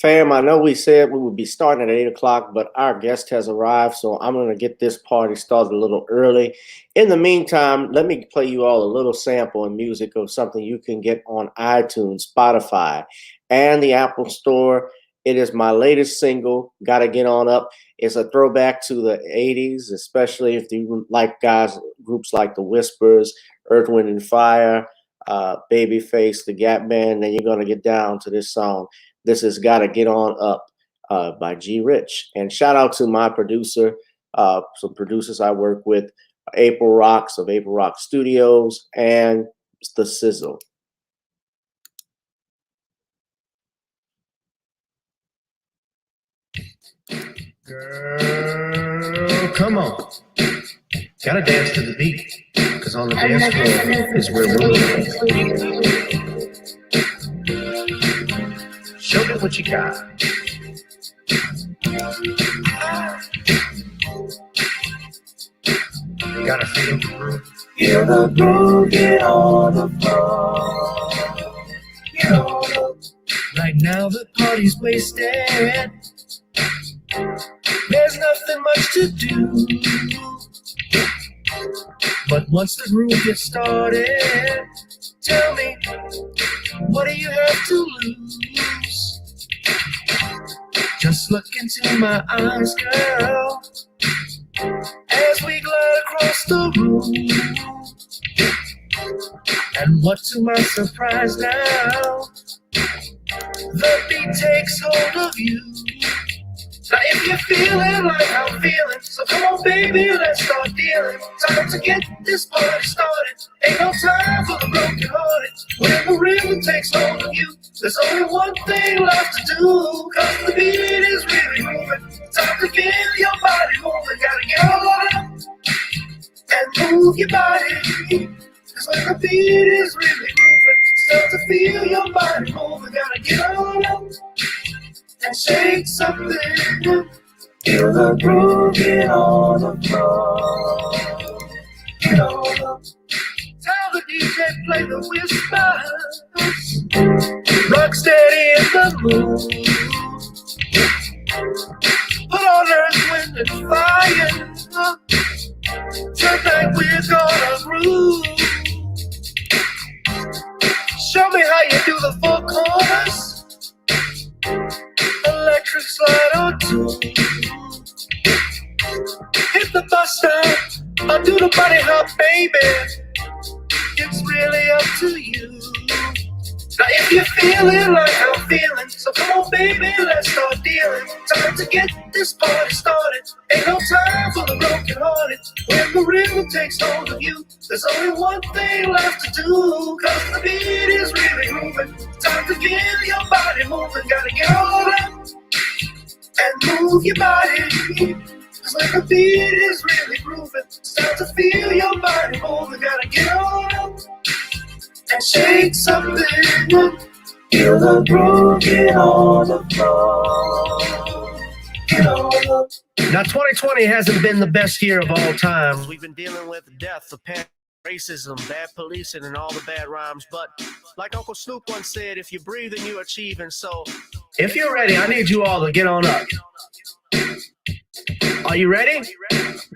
Fam, I know we said we would be starting at 8 o'clock, but our guest has arrived, so I'm going to get this party started a little early. In the meantime, let me play you all a little sample of music of something you can get on iTunes, Spotify, and the Apple Store. It is my latest single, Gotta Get On Up. It's a throwback to the 80s, especially if you like groups like The Whispers, Earth, Wind, and Fire, Babyface, The Gap Band, then you're going to get down to this song. This has got to get on up by G Rich. And shout out to my producer, some producers I work with, April Rocks of April Rock Studios, and The Sizzle. Girl, come on. Gotta dance to the beat, cause on the dance floor is where we'll be. Show me what you got. You gotta feel the groove. Feel the groove, get on the floor. Get on up. Right now the party's wasted. There's nothing much to do. But once the groove gets started, tell me, what do you have to lose? Just look into my eyes, girl, as we glide across the room. And what to my surprise now, the beat takes hold of you. Now if you're feeling like I'm feeling, so come on baby, let's start dealing. Time to get this party started. Ain't no time for the broken hearted. When the rhythm takes hold of you, there's only one thing left to do. Cause the beat is really moving. Time to feel your body moving. Gotta get on up and move your body. Cause when the beat is really moving, start to feel your body moving. Gotta get on up and shake something. Feel the groove, get on the floor. Get on up. Tell the DJ play the whispers. Rock steady in the mood. Put on Earth, Wind, and Fire. Tonight we're gonna groove. Show me how you do the four corners. Electric slide or two. Hit the bus stop or do the bunny hop, baby. It's really up to you. Now if you're feeling like I'm feeling, so come on baby, let's start dealing. Time to get this party started. Ain't no time for the broken hearted. When the rhythm takes hold of you, there's only one thing left to do. Cause the beat is really moving. Time to get your body moving. Gotta get on up and move your body. Cause when the beat is really grooving, start to feel your body moving. Gotta get on up and shake something. Feel the groove, get on the floor. Get on up. Now 2020 hasn't been the best year of all time. We've been dealing with death, the past, racism, bad policing, and all the bad rhymes. But like Uncle Snoop once said, if you breathe and you're achieving. So if you're ready, I need you all to get on up. Are you ready?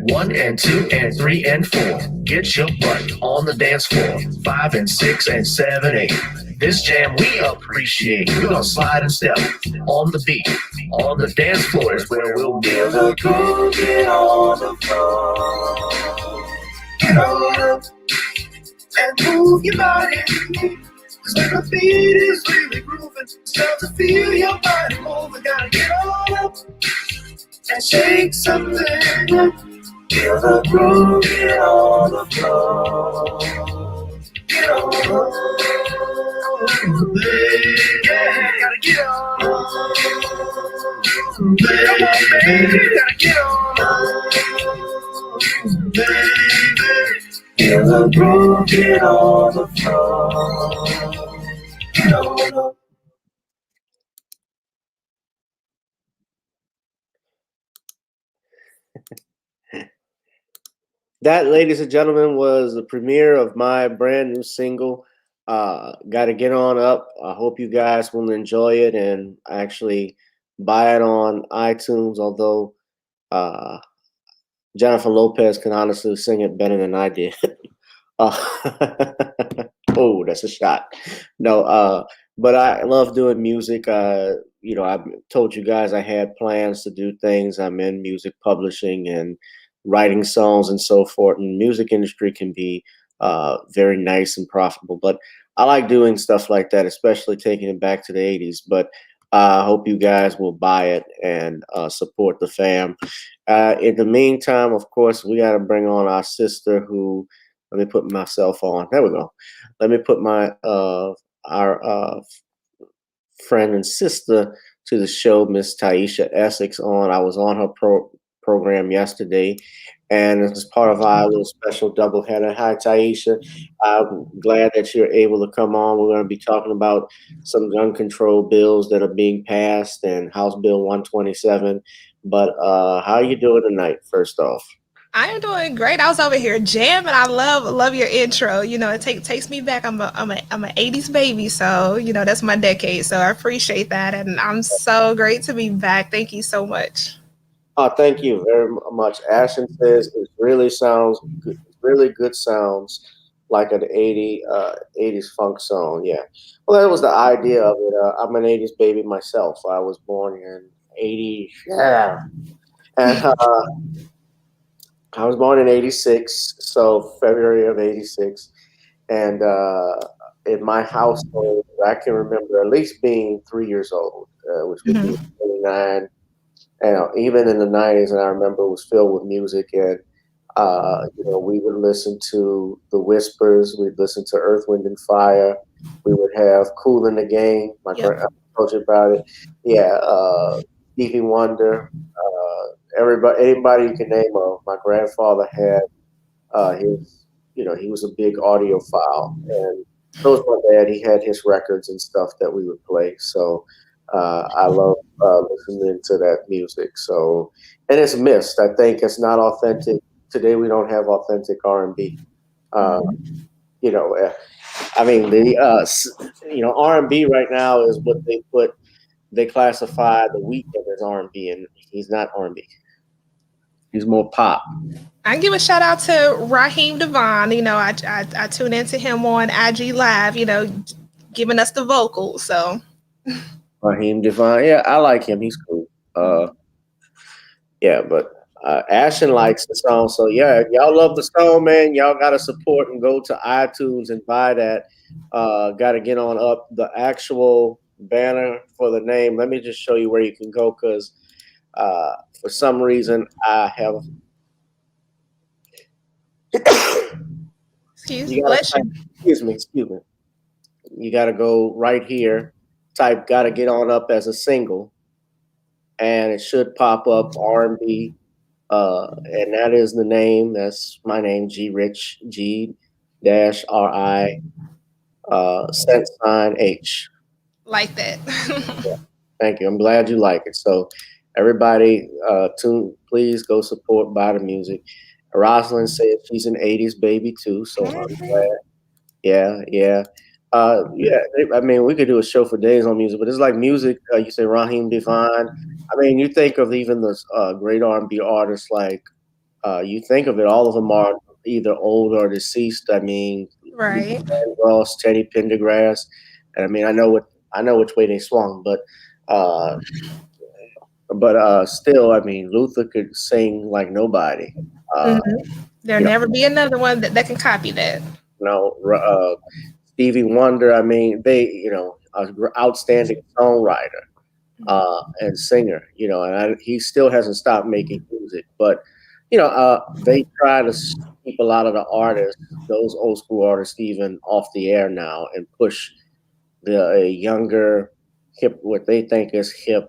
1 and 2 and 3 and 4. Get your butt on the dance floor. 5 and 6 and 7, 8. This jam we appreciate. We're gonna slide and step on the beat. On the dance floor is where we'll be. Feel the groove, get on the floor. Get on up and move your body. Cause when the beat is really grooving, start to feel your body moving. Gotta get on up and shake something. Feel the groove, get on the floor. Get on, baby. Gotta get on, baby. Come on, baby. Gotta get on, baby. Feel the groove, get on the floor. Get on. that, ladies and gentlemen, was the premiere of my brand new single, Got to get on up. I hope you guys will enjoy it and actually buy it on iTunes. Although uh, Jennifer Lopez can honestly sing it better than I did. Uh, oh, that's a shot. No, but I love doing music. I've told you guys I had plans to do things. I'm in music publishing and writing songs and so forth. And music industry can be very nice and profitable. But I like doing stuff like that, especially taking it back to the '80s. But I hope you guys will buy it and support the fam. In the meantime, of course, we got to bring on our sister who let me put myself on. There we go. Let me put my our friend and sister to the show, Miss Tieesha Essex, on. I was on her program yesterday, and as part of our little special doubleheader. Hi, Tieesha. I'm glad that you're able to come on. We're going to be talking about some gun control bills that are being passed and House Bill 127. But how are you doing tonight? First off. I am doing great. I was over here jamming. I love your intro. It takes me back. I'm an '80s baby, so that's my decade. So I appreciate that, and I'm so great to be back. Thank you so much. Thank you very much. Ashton says it really sounds good, really good sounds like an 80s funk song. Yeah. Well, that was the idea of it. I'm an 80s baby myself. I was born in 80. Yeah. And I was born in 86, so February of 86. And in my household, I can remember at least being 3 years old, which would be Mhm. 29. And even in the '90s, and I remember it was filled with music, and we would listen to the Whispers, we'd listen to Earth, Wind, and Fire, we would have Cool in the Game. Yep. I told you about it. Yeah, Stevie Wonder, anybody you can name of. My grandfather had he was a big audiophile, and so was my dad. He had his records and stuff that we would play. So I love listening to that music. So, and it's missed. I think it's not authentic today. We don't have authentic R&B. Uh, Mhm. you know, uh, I mean R&B right now is what they classify the weekend as R&B, and he's not R&B. He's more pop. I give a shout out to Raheem Devon. I tune into him on IG Live. Giving us the vocals. So Raheem Devine. Yeah, I like him. He's cool. Yeah, but Ashton likes the song. So yeah, if y'all love the song, man, y'all gotta support and go to iTunes and buy that. Gotta get on up the actual banner for the name. Let me just show you where you can go because for some reason I have excuse, you gotta bless type, you. excuse me. You gotta go right here, type gotta get on up as a single, and it should pop up R&B. And that is the name. That's my name, G Rich, G dash RI cent sign H. Like that. Yeah, thank you. I'm glad you like it. So everybody, please go support Buy the Music. Rosalind said she's an '80s baby too, so I'm glad. Yeah, yeah. Yeah, I mean, we could do a show for days on music, but it's like music. You say Raheem Devine. I mean, you think of even the great R&B artists like you think of it, all of them are either old or deceased. I mean, Luther Right. Vandross, Teddy Pendergrass, and I mean, I know which way they swung, uh, still, I mean, Luther could sing like nobody. Uh, There'll you never be another one that can copy that. Stevie Wonder. I mean, outstanding songwriter and singer. He still hasn't stopped making music, but they try to keep a lot of the artists, those old school artists, even off the air now, and push the younger hip, what they think is hip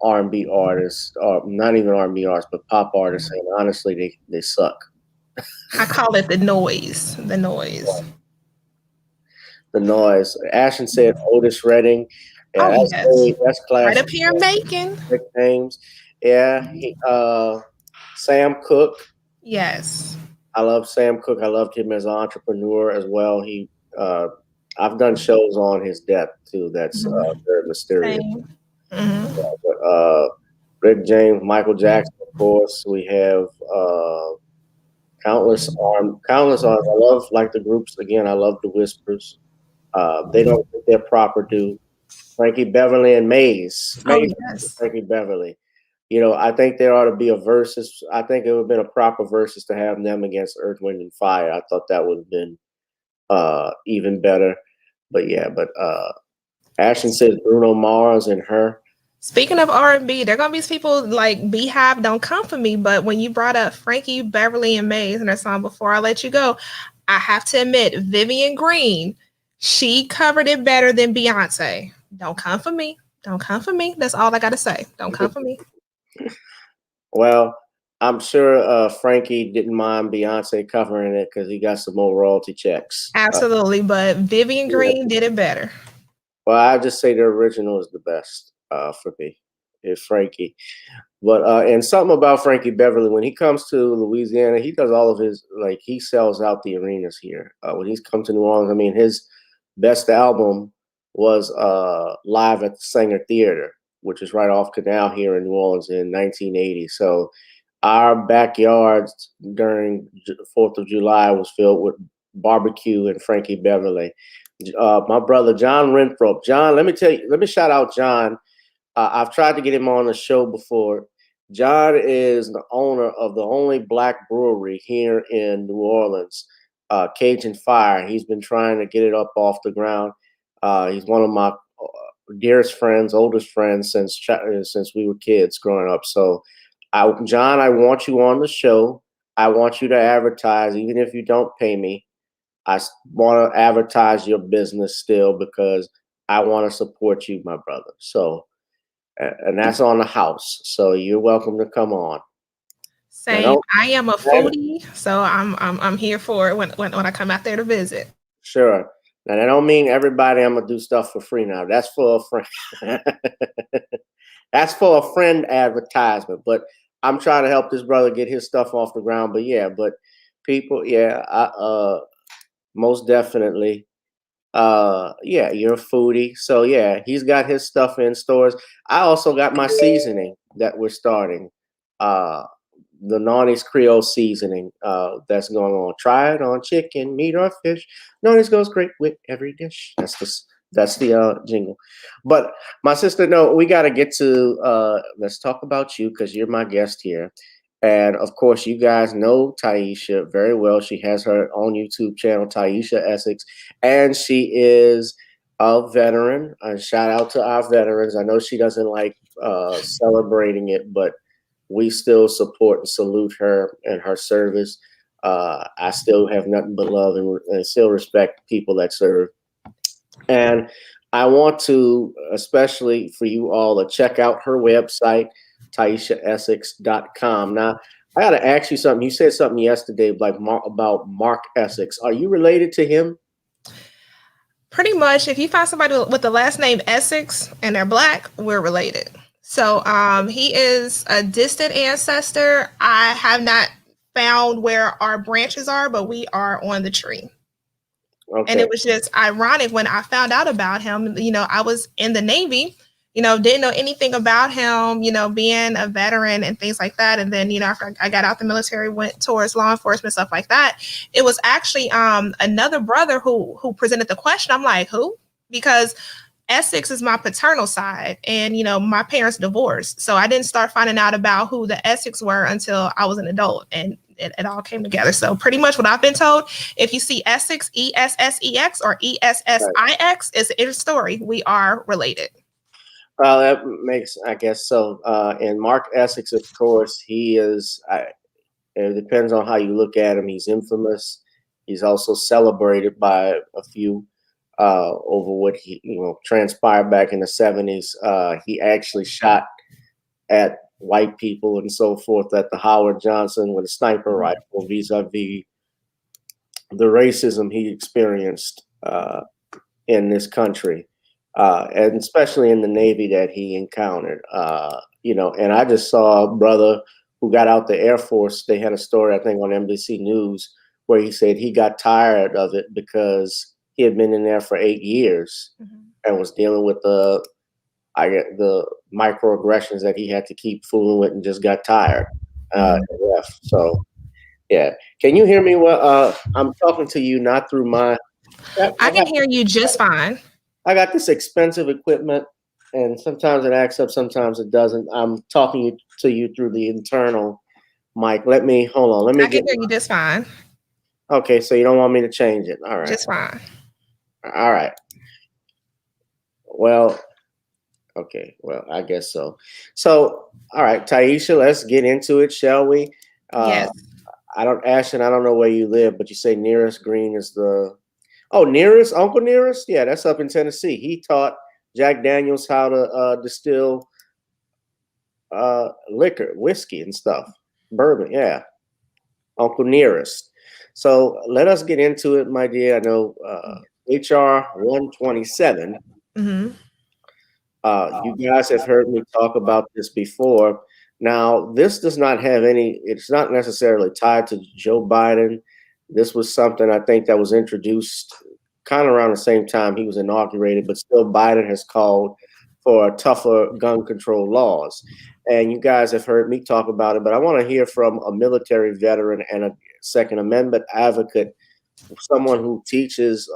R&B artists, or not even R&B artists, but pop artists. And honestly, they suck. I call it the noise. The noise. The noise. Ashton said Otis Redding. Yeah, Oh yes. that's Right classic up here in Macon. names. Yeah, Sam Cooke. Yes. I love Sam Cooke. I loved him as an entrepreneur as well. He I've done shows on his death too. That's very mysterious. Same. Hmm. But Rick James, Michael Jackson, of course. We have countless arms. I love like the groups again. I love the Whispers. They don't get their proper due. Frankie Beverly and Oh Maze, yes. Frankie Beverly. I think there ought to be a versus. I think it would have been a proper versus to have them against Earth, Wind, and Fire. I thought that would have been even better. But yeah, Ashton says Bruno Mars and her. Speaking of R&B, there gonna be people like Beehive Don't Come For Me, but when you brought up Frankie Beverly and Maze and their song Before I Let You Go, I have to admit, Vivian Green, she covered it better than Beyonce. Don't come for me. Don't come for me. That's all I gotta say. Don't come for me. Well, I'm sure Frankie didn't mind Beyonce covering it because he got some more royalty checks. Absolutely, but Vivian Green did it better. Well, I just say the original is the best for me. Is Frankie. But and something about Frankie Beverly, when he comes to Louisiana, he does all of his he sells out the arenas here. When he's come to New Orleans, I mean his best album was Live at the Sanger Theater, which is right off Canal here in New Orleans in 1980. So our backyards during 4th of July was filled with barbecue and Frankie Beverly. My brother John Renthrope. John, let me shout out John. I've tried to get him on the show before. John is the owner of the only black brewery here in New Orleans, Cajun Fire. He's been trying to get it up off the ground. He's one of my dearest friends, oldest friends since we were kids growing up. So, John, I want you on the show. I want you to advertise, even if you don't pay me. I want to advertise your business still because I want to support you, my brother. So. And that's on the house, so you're welcome to come on. Same. I am a foodie, so I'm here for it when I come out there to visit. Sure. Now that don't mean everybody I'm gonna do stuff for free. Now that's for a friend. That's for a friend advertisement. But I'm trying to help this brother get his stuff off the ground. But yeah, people, most definitely. Yeah, you're a foodie, so yeah, he's got his stuff in stores. I also got my seasoning that we're starting, the Nani's Creole seasoning that's going on. Try it on chicken, meat, or fish. Nani's goes great with every dish. That's the jingle. But my sister, no, we got to get to let's talk about you because you're my guest here. And of course, you guys know Tieesha very well. She has her own YouTube channel, Tieesha Essex, and she is a veteran. Shout out to our veterans. I know she doesn't like celebrating it, but we still support and salute her and her service. I still have nothing but love and still respect people that serve. And I want to, especially for you all, to check out her website, TieshaEssex.com. Now, I got to ask you something. You said something yesterday about Mark Essex. Are you related to him? Pretty much. If you find somebody with the last name Essex and they're black, we're related. So he is a distant ancestor. I have not found where our branches are, but we are on the tree. Okay. And it was just ironic when I found out about him. I was in the Navy, didn't know anything about him, being a veteran and things like that. And then, after I got out the military, went towards law enforcement, stuff like that. It was actually another brother who presented the question. I'm like, who? Because Essex is my paternal side, and my parents divorced, so I didn't start finding out about who the Essex were until I was an adult, and it all came together. So pretty much what I've been told, if you see Essex, ESSEX or ESSIX, it's a story. We are related. Well, that makes, I guess so. And Mark Essex, of course, he is. It depends on how you look at him. He's infamous. He's also celebrated by a few. Over what he transpired back in the 70s. He actually shot at white people and so forth at the Howard Johnson with a sniper rifle vis-a-vis the racism he experienced in this country, and especially in the Navy that he encountered. And I just saw a brother who got out the Air Force. They had a story, I think, on NBC News where he said he got tired of it because he had been in there for 8 years and was dealing with the microaggressions that he had to keep fooling with and just got tired and left. So yeah, can you hear me? Well, I'm talking to you not through my. I can hear you just fine. I got this expensive equipment, and sometimes it acts up, sometimes it doesn't. I'm talking to you through the internal mic. Hold on. Let me I can hear you just fine. Okay, so you don't want me to change it. All right. Just fine. All right. Well, okay. Well, I guess so. So, all right, Tieesha, let's get into it, shall we? Yes. Ashton, I don't know where you live, but you say Nearest Green is Nearest, Uncle Nearest? Yeah, that's up in Tennessee. He taught Jack Daniels how to distill liquor, whiskey and stuff, bourbon. Yeah, Uncle Nearest. So let us get into it, my dear. I know HR 127. You guys have heard me talk about this before. Now, this does not have it's not necessarily tied to Joe Biden. This was something I think that was introduced kind of around the same time he was inaugurated, but still Biden has called for tougher gun control laws. And you guys have heard me talk about it, but I want to hear from a military veteran and a Second Amendment advocate, someone who teaches,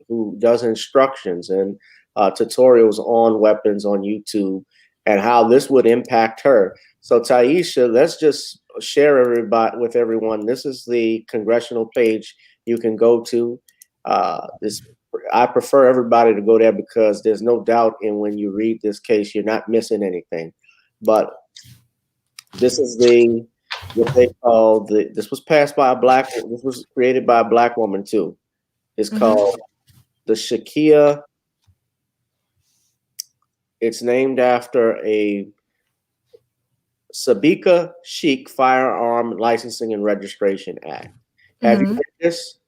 who does instructions and tutorials on weapons on YouTube, and how this would impact her. So Tieesha, let's just share with everyone. This is the congressional page you can go to. I prefer everybody to go there because there's no doubt in when you read this case, you're not missing anything. But this is what they call this was passed by this was created by a Black woman too. It's called the Shakia. It's named after a Sabika Sheikh Firearm Licensing and Registration Act. Have you read this?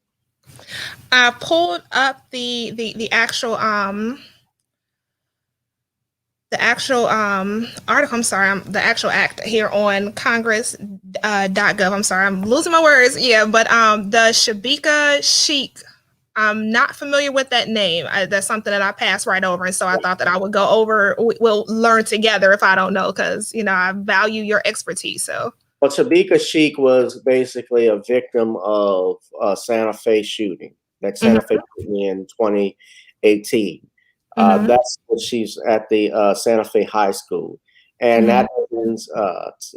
I pulled up the actual article. I'm sorry, the actual act here on Congress.gov. I'm sorry, I'm losing my words. Yeah, but the Shabika Sheikh. I'm not familiar with that name. That's something that I passed right over, and so I thought that I would go over. We'll learn together if I don't know, because I value your expertise. So. Well, Shabika Sheikh was basically a victim of a Santa Fe shooting. That Santa Fe shooting in 2018. That's when she's at the Santa Fe High School. And that happens,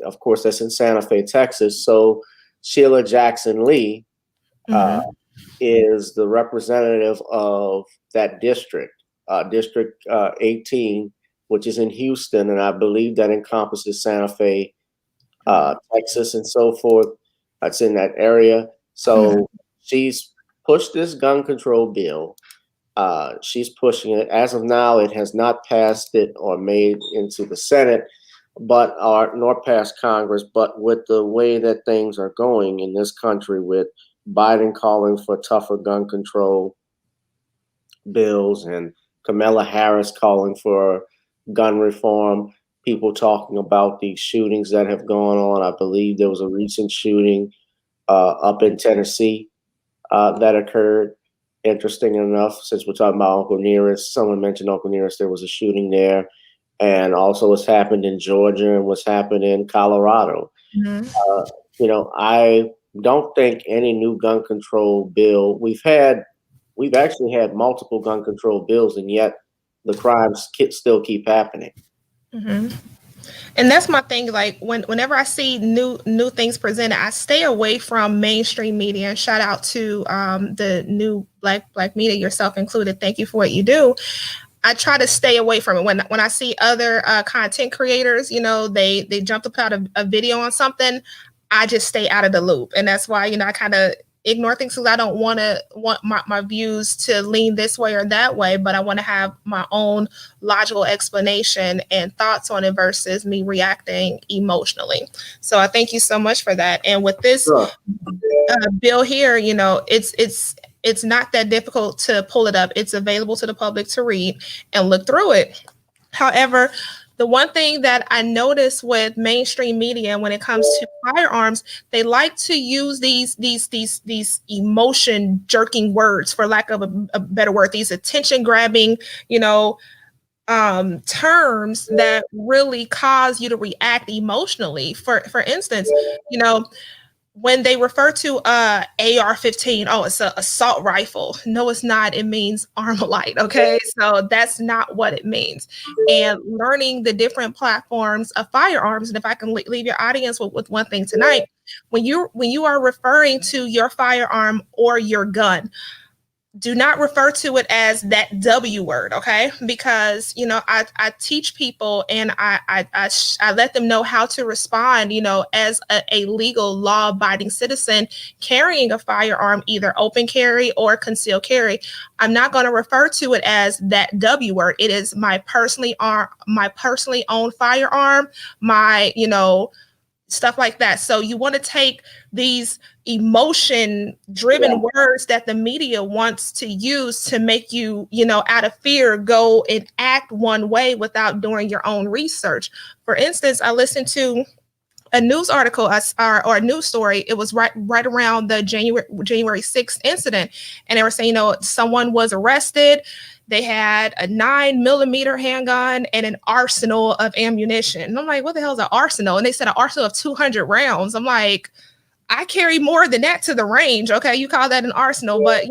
of course, that's in Santa Fe, Texas. So Sheila Jackson Lee is the representative of that district, District 18, which is in Houston. And I believe that encompasses Santa Fe, Texas and so forth. That's in that area. So she's pushed this gun control bill. She's pushing it. As of now, it has not passed it or made into the Senate, nor passed Congress. But with the way that things are going in this country, with Biden calling for tougher gun control bills and Kamala Harris calling for gun reform, people talking about these shootings that have gone on. I believe there was a recent shooting up in Tennessee that occurred. Interesting enough, since we're talking about Uncle Nearest, someone mentioned Uncle Nearest, there was a shooting there. And also what's happened in Georgia and what's happened in Colorado. I don't think any new gun control bill, we've actually had multiple gun control bills, and yet the crimes still keep happening. And that's my thing. Like whenever I see new things presented, I stay away from mainstream media. And shout out to the new black media, yourself included. Thank you for what you do. I try to stay away from it. When I see other content creators, they jumped up out of a video on something, I just stay out of the loop. And that's why, I kind of ignore things, because I don't want my views to lean this way or that way, but I want to have my own logical explanation and thoughts on it versus me reacting emotionally. So I thank you so much for that. And with this bill here, it's not that difficult to pull it up. It's available to the public to read and look through it. However, the one thing that I notice with mainstream media when it comes to firearms, they like to use these emotion jerking words, for lack of a better word, these attention grabbing, terms that really cause you to react emotionally. For instance, when they refer to AR-15, oh, it's an assault rifle. No, it's not. It means Armalite. Okay, so that's not what it means. And learning the different platforms of firearms, and if I can leave your audience with one thing tonight, when you are referring to your firearm or your gun, do not refer to it as that W word, okay? Because I teach people, and I let them know how to respond, as a legal law-abiding citizen carrying a firearm, either open carry or concealed carry. I'm not going to refer to it as that W word. It is my personally owned firearm, my stuff like that. So you want to take these emotion driven words that the media wants to use to make you, out of fear, go and act one way without doing your own research. For instance, I listened to a news article or a news story. It was right around the January 6th incident. And they were saying, someone was arrested. They had a 9mm handgun and an arsenal of ammunition. And I'm like, what the hell is an arsenal? And they said an arsenal of 200 rounds. I'm like, I carry more than that to the range. Okay, you call that an arsenal, but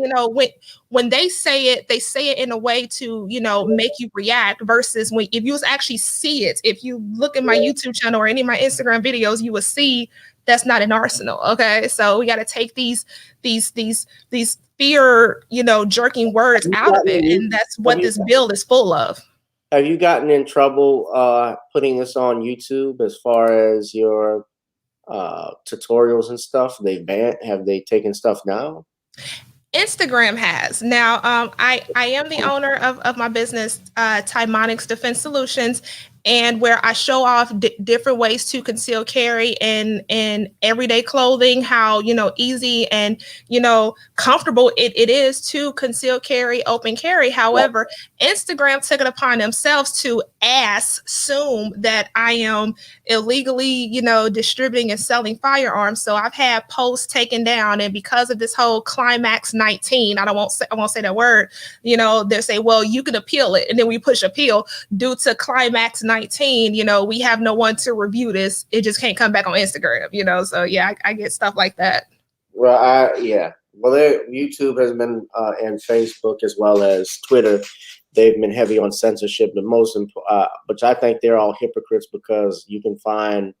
when they say it in a way to make you react. Versus if you actually see it, if you look at my YouTube channel or any of my Instagram videos, you will see that's not an arsenal. Okay, so we got to take these fear jerking words out of it, and that's what this bill is full of. Have you gotten in trouble putting this on YouTube as far as your tutorials and stuff? Have they taken stuff down? Instagram has. Now, I am the owner of my business, Tieesha Defense Solutions, and where I show off different ways to conceal carry in everyday clothing, how easy and comfortable it is to conceal carry, open carry. However, Instagram took it upon themselves to assume that I am illegally distributing and selling firearms. So I've had posts taken down, and because of this whole Climax 19, I won't say that word, they say, well, you can appeal it, and then we push appeal due to Climax 19. We have no one to review this. It just can't come back on Instagram. So yeah, I get stuff like that. Well, YouTube has been and Facebook as well as Twitter. They've been heavy on censorship, but I think they're all hypocrites, because you can find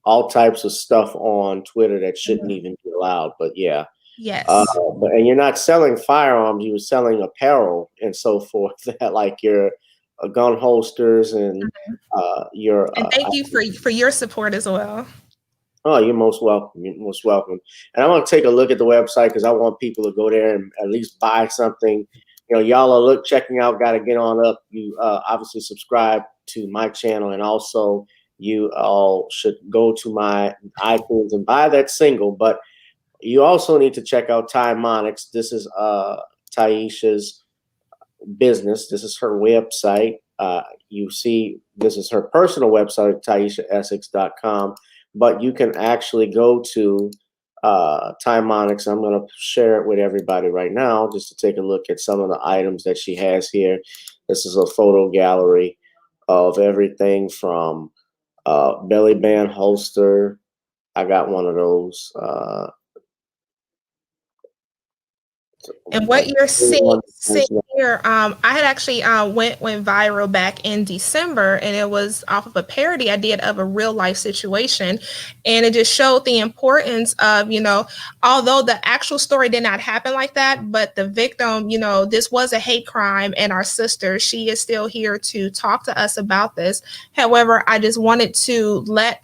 all types of stuff on Twitter that shouldn't even be allowed. But yeah. Yes. And you're not selling firearms, you were selling apparel and so forth, that like your gun holsters and your. And thank you for your support as well. Oh, you're most welcome. You're most welcome. And I want to take a look at the website, because I want people to go there and at least buy something. Y'all are checking out, got to get on up. You obviously subscribe to my channel, and also you all should go to my iTunes and buy that single. But you also need to check out Tieesha. This is Tieesha's business. This is her website. You see, this is her personal website, TieeshaEssex.com. But you can actually go to Tieesha. I'm going to share it with everybody right now, just to take a look at some of the items that she has here. This is a photo gallery of everything from belly band holster. I got one of those. And what you're seeing here, I had actually went viral back in December, and it was off of a parody I did of a real life situation. And it just showed the importance of, although the actual story did not happen like that, but the victim, this was a hate crime, and our sister, she is still here to talk to us about this. However, I just wanted to let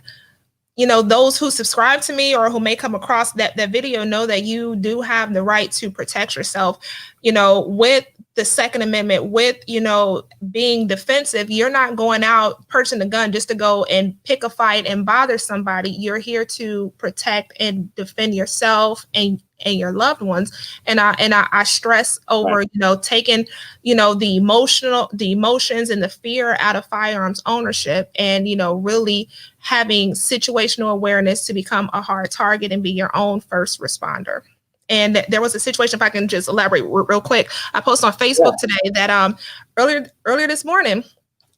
those who subscribe to me or who may come across that video know that you do have the right to protect yourself, with the Second Amendment with, being defensive. You're not going out purchasing a gun just to go and pick a fight and bother somebody. You're here to protect and defend yourself and your loved ones. And I stress over, Right. taking, the emotions and the fear out of firearms ownership, and, really having situational awareness to become a hard target and be your own first responder. And there was a situation, if I can just elaborate real quick. I posted on Facebook today that earlier this morning,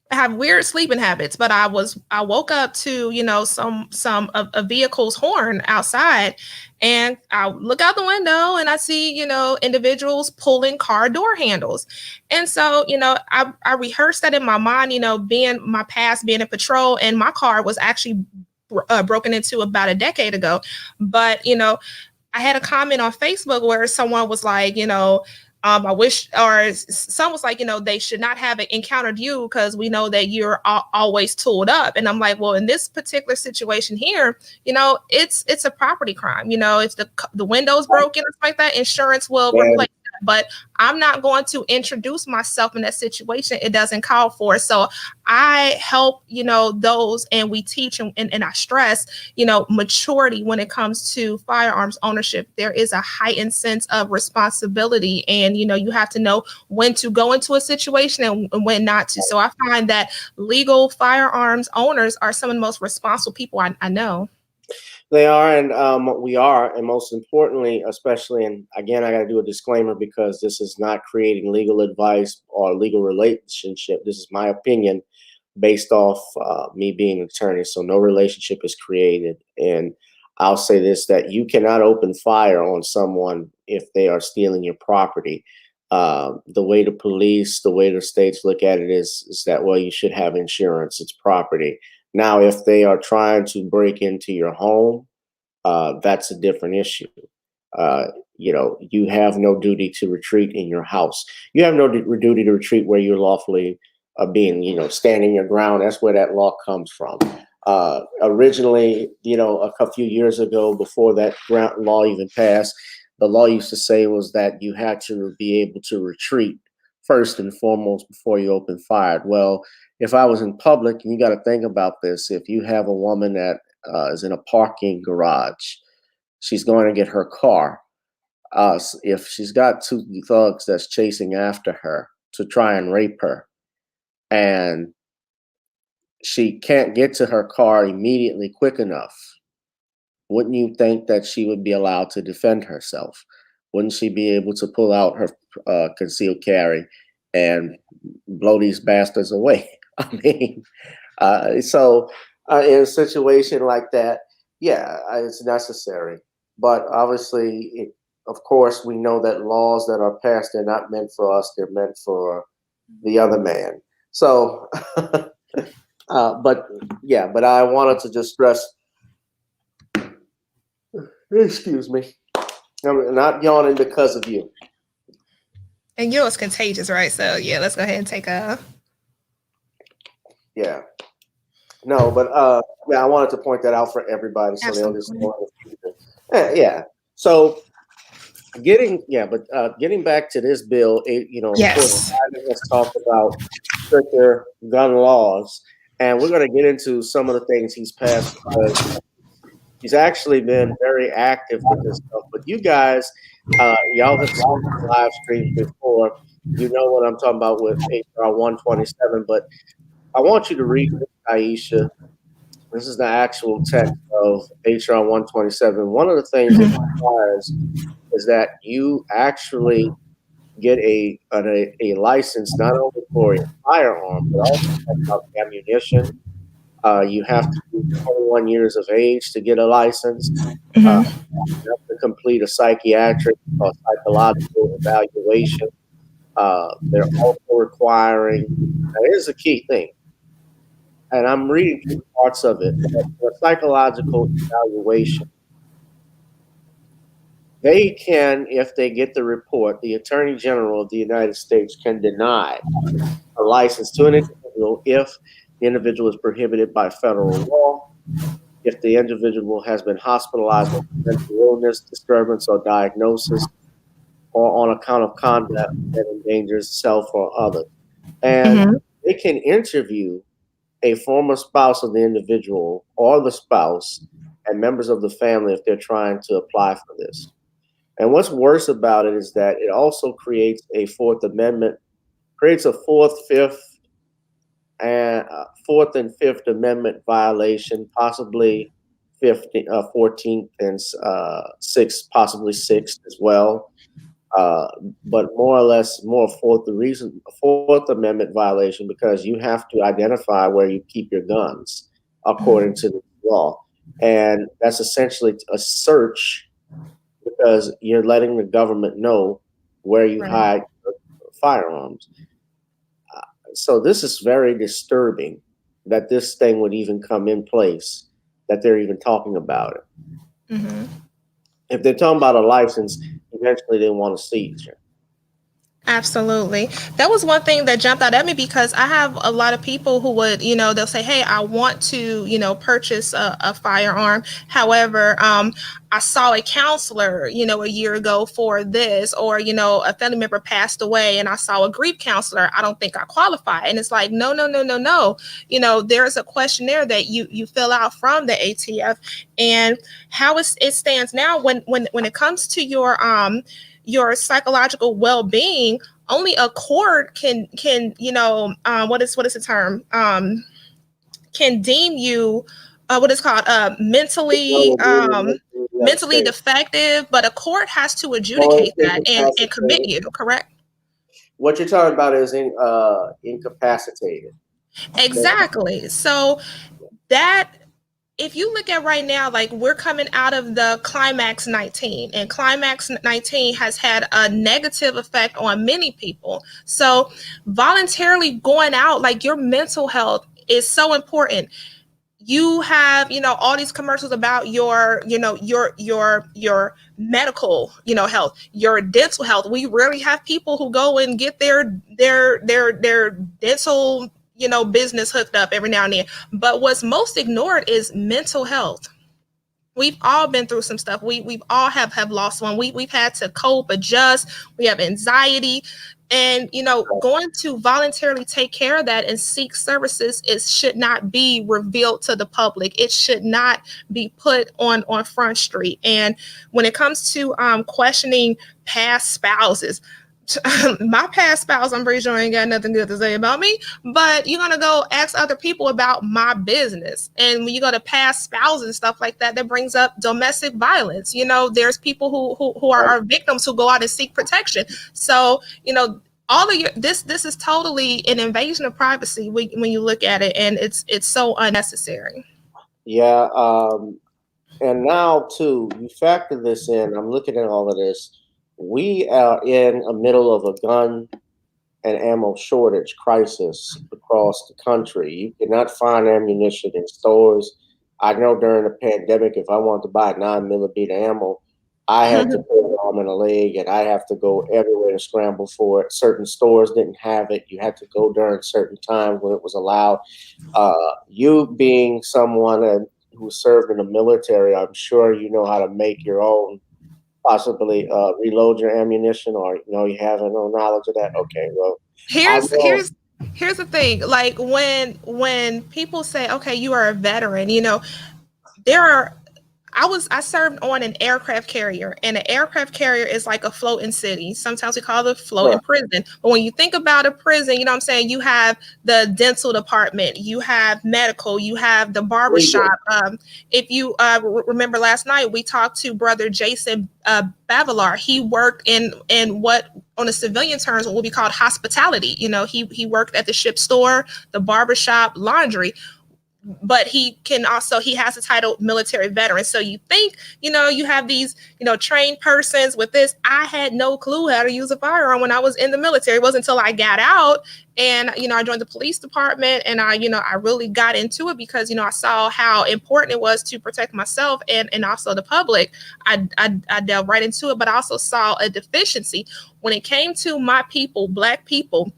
I have weird sleeping habits, but I woke up to, some of a vehicle's horn outside, and I look out the window and I see, individuals pulling car door handles. And so, I rehearsed that in my mind, being my past, being in patrol, and my car was actually broken into about a decade ago. But, I had a comment on Facebook where someone was like, I wish, or some was like, they should not have encountered you because we know that you're always tooled up. And I'm like, well, in this particular situation here, it's a property crime. If the window's broken or something like that, insurance will replace that. But I'm not going to introduce myself in that situation. It doesn't call for it. So I help, those, and we teach and I stress, maturity when it comes to firearms ownership. There is a heightened sense of responsibility, and, you have to know when to go into a situation and when not to. So I find that legal firearms owners are some of the most responsible people I know. They are, and we are, and most importantly, especially, and again, I got to do a disclaimer because this is not creating legal advice or legal relationship. This is my opinion based off me being an attorney. So no relationship is created. And I'll say this, that you cannot open fire on someone if they are stealing your property. The way the police, the way the states look at it is that, well, you should have insurance. It's property. Now, if they are trying to break into your home, that's a different issue. You have no duty to retreat in your house. You have no duty to retreat where you're lawfully being, standing your ground. That's where that law comes from. Originally, a few years ago, before that law even passed, the law used to say was that you had to be able to retreat first and foremost before you open fire. Well, if I was in public, and you got to think about this, if you have a woman that is in a parking garage, she's going to get her car. If she's got two thugs that's chasing after her to try and rape her, and she can't get to her car immediately quick enough, wouldn't you think that she would be allowed to defend herself? Wouldn't she be able to pull out her concealed carry and blow these bastards away? I mean, so in a situation like that, it's necessary. But obviously, of course, we know that laws that are passed, they're not meant for us, they're meant for the other man. So, but I wanted to just stress, excuse me, I'm not yawning because of you. And yours contagious, right? So yeah, let's go ahead and take a. Yeah. No, but I wanted to point that out for everybody so they'll just know. Yeah. So getting back to this bill, Yes. Let's talk about stricter gun laws, and we're going to get into some of the things he's passed. He's actually been very active with this stuff. But you guys, y'all have seen live streams before. You know what I'm talking about with HR 127. But I want you to read this, Tieesha. This is the actual text of HR 127. One of the things it requires is that you actually get a license not only for a firearm, but also about ammunition. You have to be 21 years of age to get a license. You have to complete a psychiatric or psychological evaluation. They're also requiring, now here's the key thing, and I'm reading through parts of it, the psychological evaluation. They can, if they get the report, the Attorney General of the United States can deny a license to an individual if the individual is prohibited by federal law, if the individual has been hospitalized with mental illness, disturbance, or diagnosis, or on account of conduct that endangers self or others. And Hmm. they can interview a former spouse of the individual or the spouse and members of the family if they're trying to apply for this. And what's worse about it is that it also creates a Fourth Amendment, creates a Fourth and Fifth Amendment violation, possibly 14th and sixth, possibly sixth as well. Uh, but more or less, Fourth Amendment violation because you have to identify where you keep your guns according to the law, and that's essentially a search because you're letting the government know where you Right. hide your firearms. So this is very disturbing that this thing would even come in place, that they're even talking about it. Hmm. If they're talking about a license, eventually they want to seize you. Absolutely. That was one thing that jumped out at me because I have a lot of people who would, they'll say, hey, I want to, purchase a firearm. However, I saw a counselor, a year ago for this, or, a family member passed away and I saw a grief counselor. I don't think I qualify. And it's like, no, no, no, no, no. There's a questionnaire that you fill out from the ATF, and how it stands now when it comes to your psychological well-being. Only a court can what is the term, can deem you what is called mentally defective, but a court has to adjudicate that and commit you, correct? What you're talking about is incapacitated. Exactly. So that, if you look at right now, like we're coming out of the Climax 19, and Climax 19 has had a negative effect on many people. So voluntarily going out, like your mental health is so important. You have, all these commercials about your medical, health, your dental health. We rarely have people who go and get their dental, business hooked up every now and then. But what's most ignored is mental health. We've all been through some stuff. We've all have lost one. We've had to cope, adjust. We have anxiety, and going to voluntarily take care of that and seek services, it should not be revealed to the public. It should not be put on Front Street. And when it comes to questioning past spouses, my past spouse, I'm pretty sure ain't got nothing good to say about me, but you're gonna go ask other people about my business. And when you go to past spouses and stuff like that, that brings up domestic violence. There's people who are victims who go out and seek protection. So, all of this is totally an invasion of privacy when you look at it, and it's so unnecessary. Yeah, and now too, you factor this in. I'm looking at all of this. We are in the middle of a gun and ammo shortage crisis across the country. You cannot find ammunition in stores. I know during the pandemic, if I wanted to buy 9mm ammo, I had to put an arm and a leg, and I have to go everywhere to scramble for it. Certain stores didn't have it. You had to go during certain times when it was allowed. You being someone who served in the military, I'm sure you know how to make your own, possibly reload your ammunition, or you have no knowledge of that. Okay, well, I here's know. here's here's the thing. Like when people say, okay, you are a veteran, there are I served on an aircraft carrier, and an aircraft carrier is like a floating city. Sometimes we call it a floating Right. prison. But when you think about a prison, you know what I'm saying? You have the dental department, you have medical, you have the Legal. barbershop. If you remember last night, we talked to brother Jason Bavilar. He worked in what on the civilian terms what will be called hospitality. He worked at the ship store, the barbershop, laundry, but he has the title military veteran. So you think, you have these, trained persons with this. I had no clue how to use a firearm when I was in the military. It wasn't until I got out and, I joined the police department, and I really got into it because, I saw how important it was to protect myself and also the public. I delved right into it, but I also saw a deficiency when it came to my people, Black people.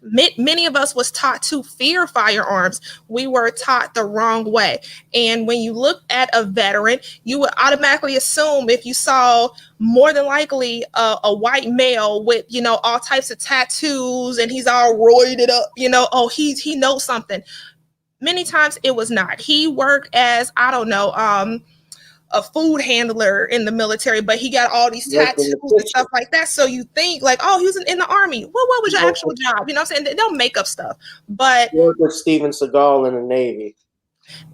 many of us was taught to fear firearms. We were taught the wrong way. And when you look at a veteran, you would automatically assume, if you saw more than likely a white male with, you know, all types of tattoos and he's all roided up, you know, oh, he knows something. Many times it was not. He worked as, I don't know, a food handler in the military, but he got all these Worked in tattoos the and kitchen. stuff like that. So you think like, oh, he was in the army. Well, what was your actual job? You know what I'm saying? They don't make up stuff. But Worked with Steven Seagal in the Navy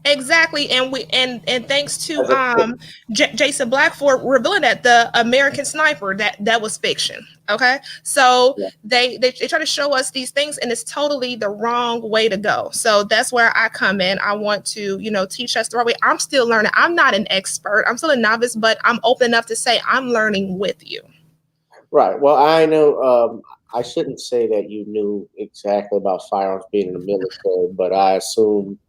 exactly, and thanks to as a cook. Jason Black for revealing that the American Sniper, that was fiction. Okay, so Yeah. they try to show us these things, and it's totally the wrong way to go. So that's where I come in. I want to, you know, teach us the right way. I'm still learning. I'm not an expert. I'm still a novice, but I'm open enough to say I'm learning with you. Right. Well, I know. I shouldn't say that you knew exactly about firearms being in the military, but I assume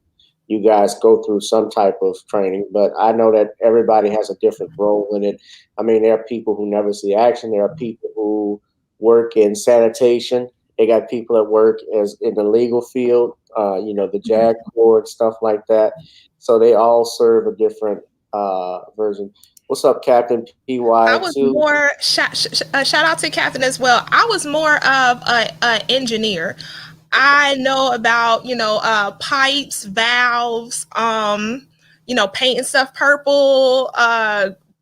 you guys go through some type of training. But I know that everybody has a different role in it. I mean, there are people who never see action. There are people who work in sanitation. They got people that work as in the legal field. You know, the JAG Corps, stuff like that. So they all serve a different version. What's up, Captain I PY was two? more shout out to Captain as well. I was more of a engineer. I know about, you know, pipes, valves, you know, painting stuff purple,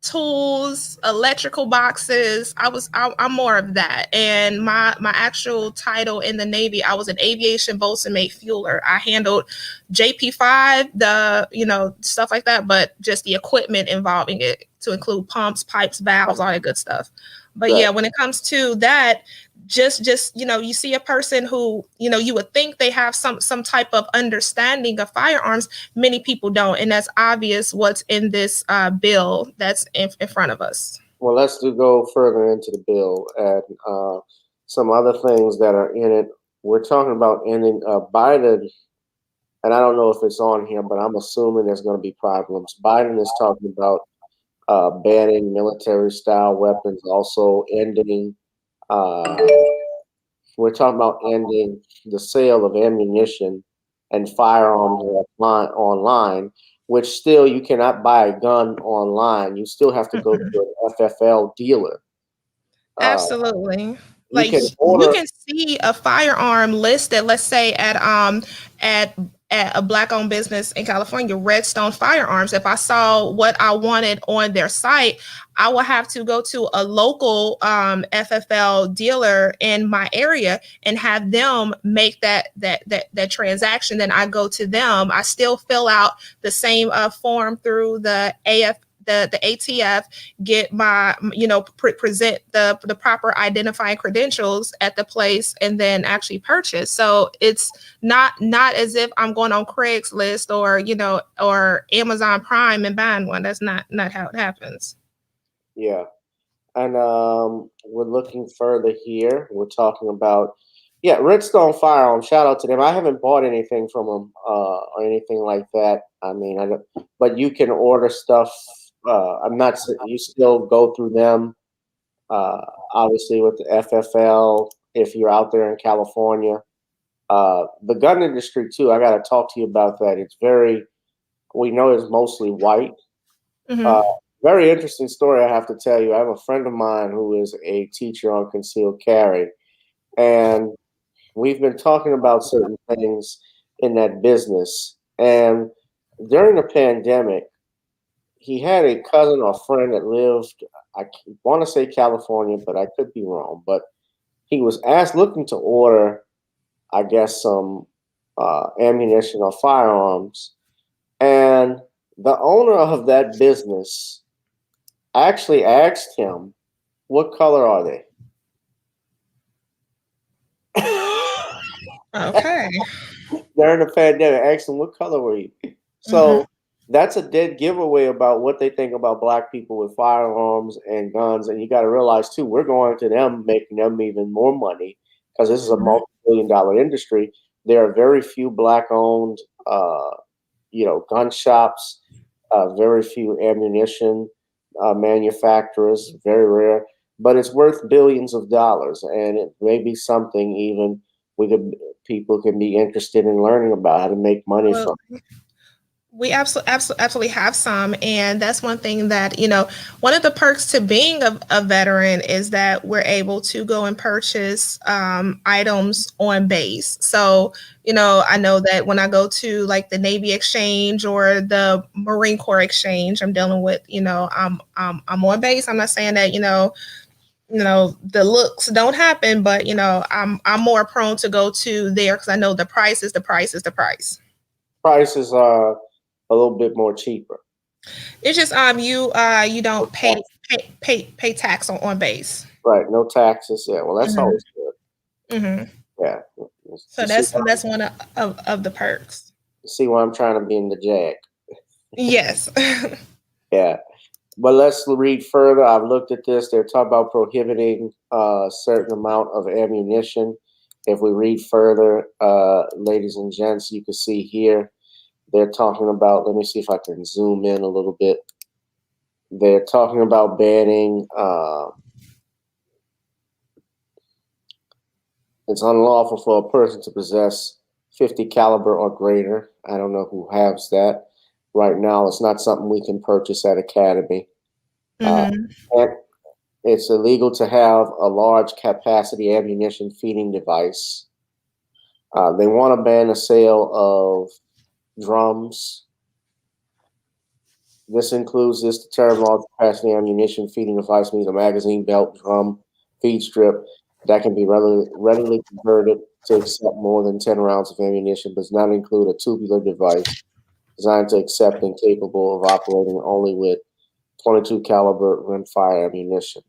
tools, electrical boxes. I'm more of that. And my actual title in the Navy, I was an aviation bosun mate fueler. I handled JP5, the, you know, stuff like that, but just the equipment involving it, to include pumps, pipes, valves, all that good stuff. But Right. yeah, when it comes to that, just you know, you see a person who, you know, you would think they have some type of understanding of firearms. Many people don't, and that's obvious what's in this bill that's in front of us. Well, let's go further into the bill and some other things that are in it. We're talking about ending Biden, and I don't know if it's on here, but I'm assuming there's going to be problems. Biden is talking about banning military-style weapons, also ending. Uh, we're talking about ending the sale of ammunition and firearms online, which still you cannot buy a gun online. You still have to go to an FFL dealer. Uh, Absolutely. you Like can you order. can see a firearm listed, let's say at at a black owned business in California, Redstone Firearms. If I saw what I wanted on their site, I will have to go to a local FFL dealer in my area and have them make that transaction. Then I go to them. I still fill out the same form through the AF the ATF, get my, you know, present the proper identifying credentials at the place, and then actually purchase. So it's not as if I'm going on Craigslist or, you know, or Amazon Prime and buying one. That's not how it happens. Yeah, and we're looking further here. We're talking about, yeah, Redstone Firearms. Shout out to them. I haven't bought anything from them or anything like that. I mean, I don't, but you can order stuff. I'm not. You still go through them. Uh, Obviously, with the FFL, if you're out there in California, the gun industry too. I got to talk to you about that. It's very. We know it's mostly white. Uh, Mm-hmm. Very interesting story. I have to tell you. I have a friend of mine who is a teacher on concealed carry, and we've been talking about certain things in that business. And during the pandemic, he had a cousin or friend that lived, I want to say California, but I could be wrong. But he was looking to order, I guess, some ammunition or firearms. And the owner of that business actually asked him, "What color are they?" Okay. During the pandemic, asked him, "What color were you?" Mm-hmm. So that's a dead giveaway about what they think about black people with firearms and guns. And you got to realize too, we're going to them, making them even more money because this is a Mm-hmm. multi-billion-dollar industry. There are very few black-owned, uh, gun shops. Very few ammunition manufacturers. Very rare, but it's worth billions of dollars, and it may be something even we could people can be interested in learning about how to make money Well, from. we absolutely have some, and that's one thing that one of the perks to being a veteran is that we're able to go and purchase items on base. So I know that when I go to like the Navy Exchange or the Marine Corps Exchange, I'm dealing with I'm on base. I'm not saying that the looks don't happen, but I'm more prone to go to there because I know the price is the price is the price. Prices are a little bit more cheaper. It's just you don't pay tax on base. Right, no taxes. Yeah, well, that's Hmm. always good. Hmm. Yeah, So that's one of the perks. you see why I'm trying to be in the Jag. Yes. Yeah, but let's read further. I've looked at this. They're talking about prohibiting a certain amount of ammunition. If we read further, ladies and gents, you can see here they're talking about. Let me see if I can zoom in a little bit. They're talking about banning. It's unlawful for a person to possess 50 caliber or greater. I don't know who has that right now. It's not something we can purchase at Academy. Hmm. And it's illegal to have a large capacity ammunition feeding device. They want to ban the sale of drums. This includes the term large capacity ammunition feeding device means a magazine, belt, drum, feed strip that can be readily converted to accept more than 10 rounds of ammunition, but does not include a tubular device designed to accept and capable of operating only with 22 caliber rimfire ammunition.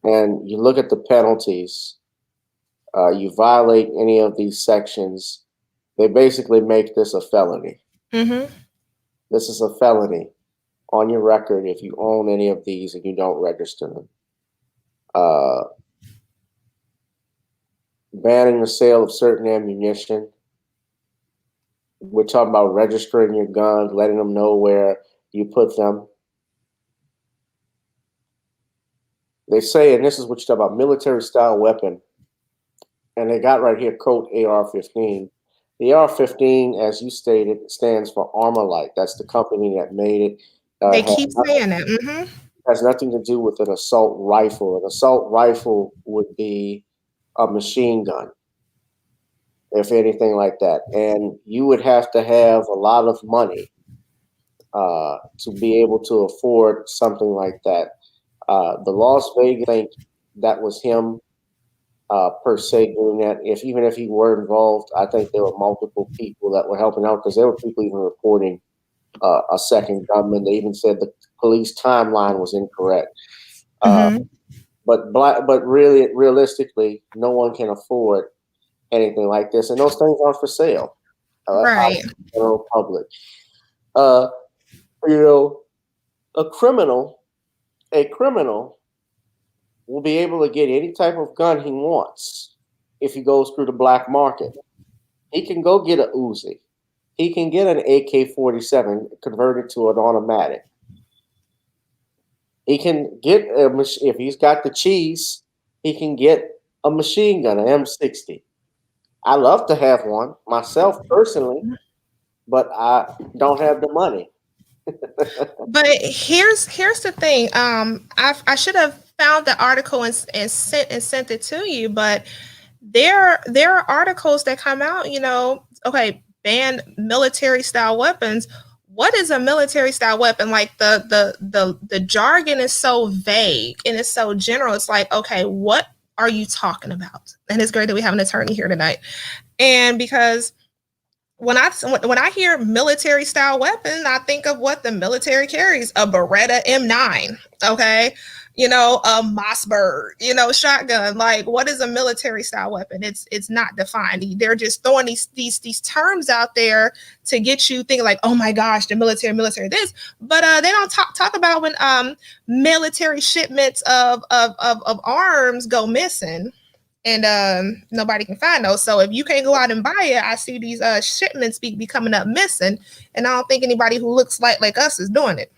And you look at the penalties. You violate any of these sections, they basically make this a felony. Hmm. This is a felony on your record if you own any of these and you don't register them. Banning the sale of certain ammunition. We're talking about registering your guns, letting them know where you put them. They say, and this is what you talk about, military style weapon. And they got right here, code AR-15. The AR-15, as you stated, stands for Armalite. That's the company that made it. They Has keep saying it. Hmm. has nothing to do with an assault rifle. An assault rifle would be a machine gun, if anything like that. And you would have to have a lot of money to be able to afford something like that. The Las Vegas, I think that was him per se doing that. Even if he were involved, I think there were multiple people that were helping out because there were people even reporting a second gunman. They even said the police timeline was incorrect. Uh, Hmm. but really, realistically, no one can afford anything like this, and those things aren't for sale out Right. in the general public. Uh, you know, a criminal, a criminal will be able to get any type of gun he wants if he goes through the black market. He can go get a Uzi. He can get an AK-47 converted to an automatic. He can get if he's got the cheese, he can get a machine gun, an M60. I love to have one myself personally, but I don't have the money. But here's the thing. I should have found the article and sent it to you, but there are articles that come out. Okay, ban military style weapons. What is a military style weapon? Like the jargon is so vague and it's so general. It's like, okay, what are you talking about? And it's great that we have an attorney here tonight. And because when I hear military style weapon, I think of what the military carries: a Beretta M9, okay, a Mossberg, shotgun. Like, what is a military style weapon? It's not defined. They're just throwing these terms out there to get you thinking like, oh my gosh, the military this, but they don't talk about when military shipments of arms go missing and nobody can find those. So if you can't go out and buy it, I see these shipments be coming up missing, and I don't think anybody who looks like us is doing it.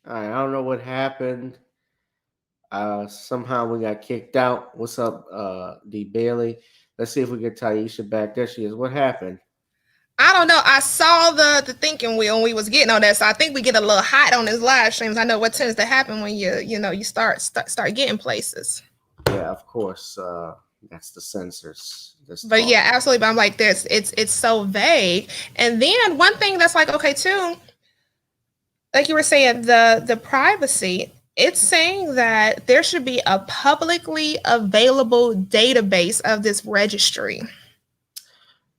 All right, I don't know what happened. Somehow we got kicked out. What's up, D Bailey? Let's see if we get Tieesha back. There she is. What happened? I don't know. I saw the thinking wheel and we was getting on that, so I think we get a little hot on his live streams. I know what tends to happen when you start getting places. Yeah, of course. That's the censors. This But talk. yeah, absolutely. But I'm like, this it's so vague. And then one thing that's like, okay, too, like you were saying, the privacy. It's saying that there should be a publicly available database of this registry.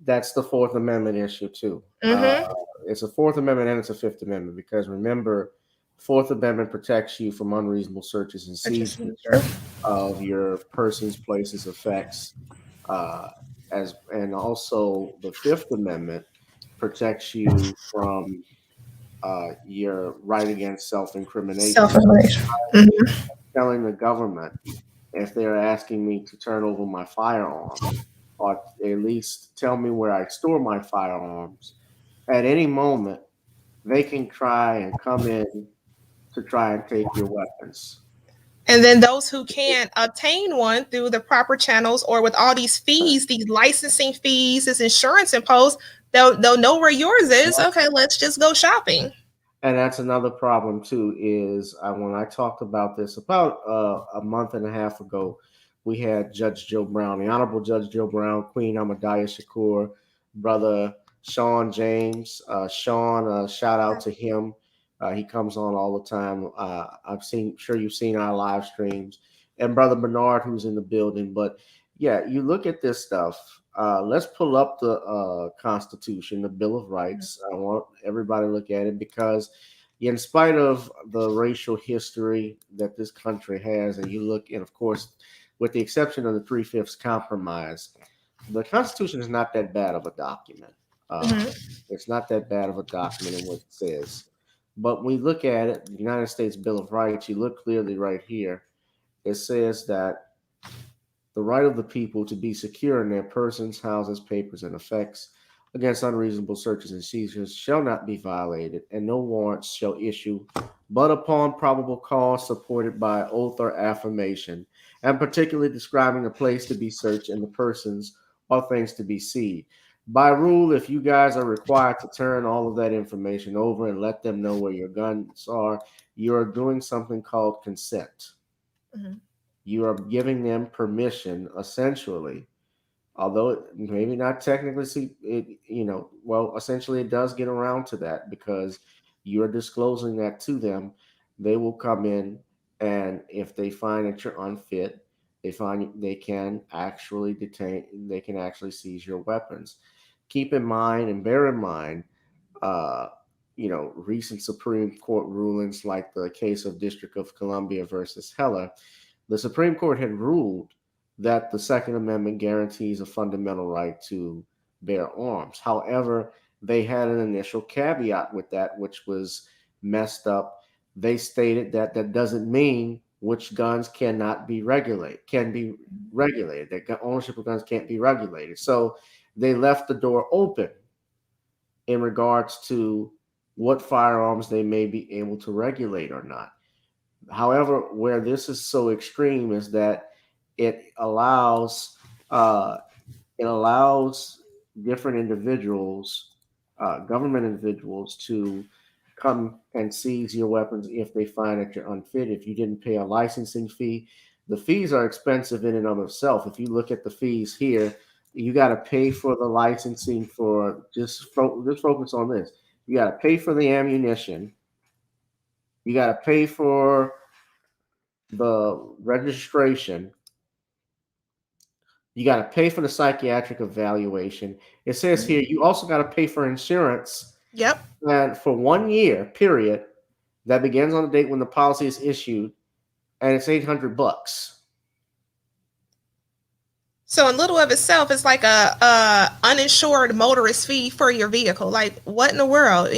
That's the Fourth Amendment issue too. Mm-hmm. It's a Fourth Amendment and it's a Fifth Amendment because remember, Fourth Amendment protects you from unreasonable searches and seizures of your persons, places, effects, uh, as and also the Fifth Amendment protects you from your right against self-incrimination. Self-information. Mm-hmm. Telling the government if they're asking me to turn over my firearm, or at least tell me where I store my firearms, at any moment they can try and come in to try and take your weapons. And then those who can't obtain one through the proper channels or with all these fees, these licensing fees, this insurance imposed, they'll know where yours is. Okay, let's just go shopping. And that's another problem too. Is when I talked about this about a month and a half ago, we had Judge Joe Brown, the Honorable Judge Joe Brown, Queen Ahmadiyya Shakur, brother Sean James. Sean, shout out to him. He comes on all the time. Sure you've seen our live streams, and brother Bernard, who's in the building. But yeah, you look at this stuff. Let's pull up the Constitution, the Bill of Rights. I want everybody to look at it because, in spite of the racial history that this country has, and you look, and of course, with the exception of the Three-Fifths Compromise, the Constitution is not that bad of a document. It's not that bad of a document in what it says. But when we look at it, the United States Bill of Rights, you look clearly right here. It says that the right of the people to be secure in their persons, houses, papers, and effects against unreasonable searches and seizures shall not be violated, and no warrants shall issue but upon probable cause supported by oath or affirmation, and particularly describing the place to be searched and the persons or things to be seized. By rule, if you guys are required to turn all of that information over and let them know where your guns are, you're doing something called consent. Mm-hmm. You are giving them permission, essentially, although it maybe not technically, essentially it does get around to that because you're disclosing that to them. They will come in, and if they find that you're unfit, they can actually they can actually seize your weapons. Keep in mind and bear in mind, uh, recent Supreme Court rulings like the case of District of Columbia versus Heller. The Supreme Court had ruled that the Second Amendment guarantees a fundamental right to bear arms. However, they had an initial caveat with that, which was messed up. They stated that that doesn't mean which guns cannot be regulated, can be regulated, that ownership of guns can't be regulated. So they left the door open in regards to what firearms they may be able to regulate or not. However, where this is so extreme is that it allows uh, it allows different individuals, government individuals, to come and seize your weapons if they find that you're unfit. If you didn't pay a licensing fee, the fees are expensive in and of itself. If you look at the fees here, you got to pay for the licensing for just focus on this. You got to pay for the ammunition. You got to pay for the registration. You got to pay for the psychiatric evaluation. It says here you also got to pay for insurance. Yep. And for 1 year period that begins on the date when the policy is issued, and it's $800. So in little of itself, it's like a uninsured motorist fee for your vehicle. Like, what in the world,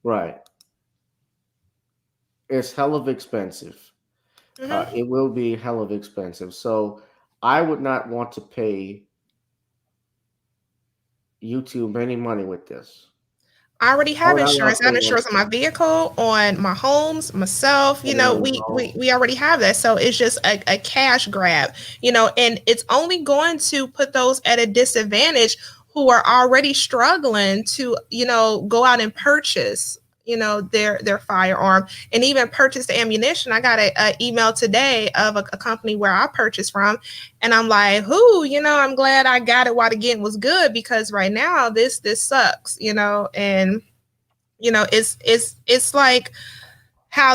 Right. It's hell of expensive. Mm-hmm. It will be hell of expensive. So I would not want to pay YouTube any money with this. I already Oh, have that's what I insurance. I have think. insurance on my vehicle, on my homes, myself. You know, we already have that. So it's just a cash grab, you know, and it's only going to put those at a disadvantage who are already struggling to, you know, go out and purchase, you know, their firearm and even purchase the ammunition. I got a email today of a company where I purchased from, and I'm like, who, you know, I'm glad I got it while the getting was good, because right now this sucks, you know. And you know, it's like how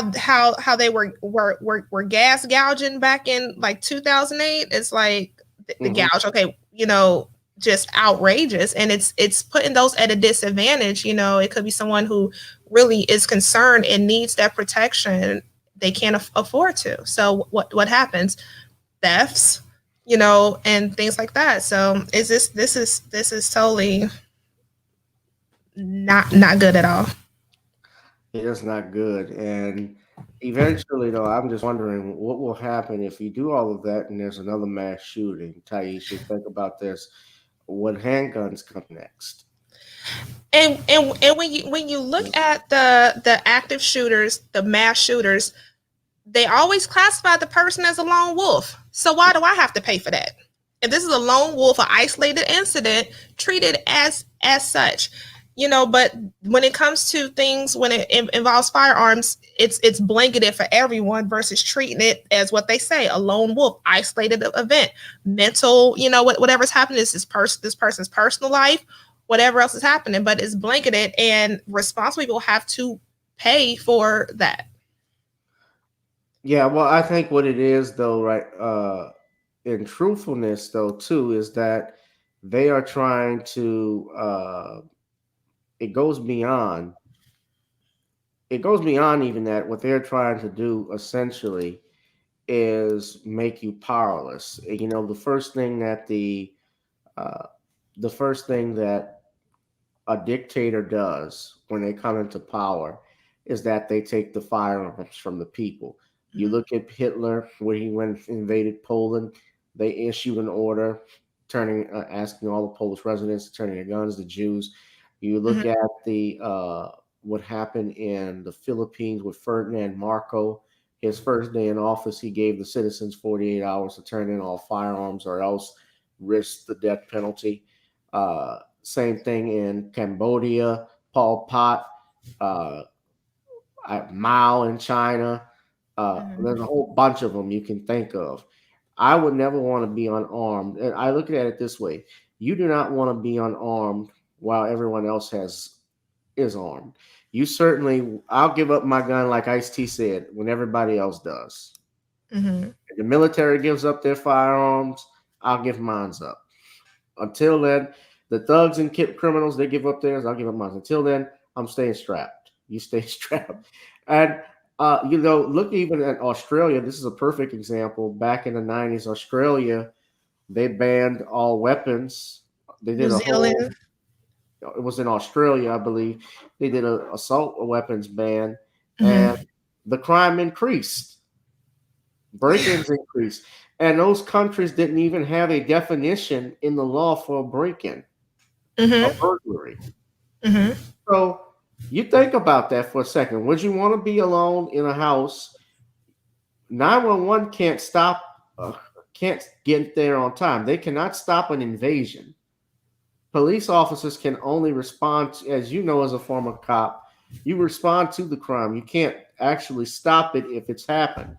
they were gas gouging back in like 2008. It's like the Mhm. gouge, okay, you know, just outrageous, and it's putting those at a disadvantage. You know, it could be someone who really is concerned and needs that protection. They can't afford to. So what happens? Thefts, you know, and things like that. So is this is totally not good at all. It is not good. And eventually, though, I'm just wondering what will happen if you do all of that and there's another mass shooting. Tieesha, think about this. What handguns come next? And when you look at the active shooters, the mass shooters, they always classify the person as a lone wolf. So why do I have to pay for that? If this is a lone wolf, an isolated incident, treat it as such. You know, but when it comes to things, when it involves firearms, it's blanketed for everyone versus treating it as what they say, a lone wolf, isolated event, mental, you know, whatever's happening is this person's personal life, whatever else is happening, but it's blanketed, and responsible people have to pay for that. Yeah, well, I think what it is, though, right, in truthfulness, though, too, is that they are trying to, it goes beyond, it goes beyond even that. What they're trying to do essentially is make you powerless. You know, uh, the first thing that a dictator does when they come into power is that they take the firearms from the people. You Mhm. look at Hitler when he went invaded Poland, they issued an order asking all the Polish residents to turn in their guns. The Jews. You look Mhm. at the what happened in the Philippines with Ferdinand Marco. His first day in office, he gave the citizens 48 hours to turn in all firearms or else risk the death penalty. Same thing in Cambodia, Pol Pot, uh, Mao in China. There's a Mhm. whole bunch of them you can think of. I would never want to be unarmed. And I look at it this way: you do not want to be unarmed while everyone else is armed. You certainly, I'll give up my gun like Ice T said when everybody else does. Mhm. If the military gives up their firearms, I'll give mine's up. Until then, the thugs and criminals, they give up theirs. I'll give up mine. Until then, I'm staying strapped. You stay strapped. And, you know, look even at Australia. This is a perfect example. Back in the 90s, Australia, they banned all weapons. They New did a whole, Zealand. it was in Australia, I believe. They did a assault weapons ban, and Mhm. the crime increased. Yeah. Break-ins increased. And those countries didn't even have a definition in the law for a break-in, a Mhm. burglary. Mhm. So you think about that for a second. Would you want to be alone in a house? 911 can't stop, can't get there on time. They cannot stop an invasion. Police officers can only respond, as you know, as a former cop, you respond to the crime. You can't actually stop it if it's happened.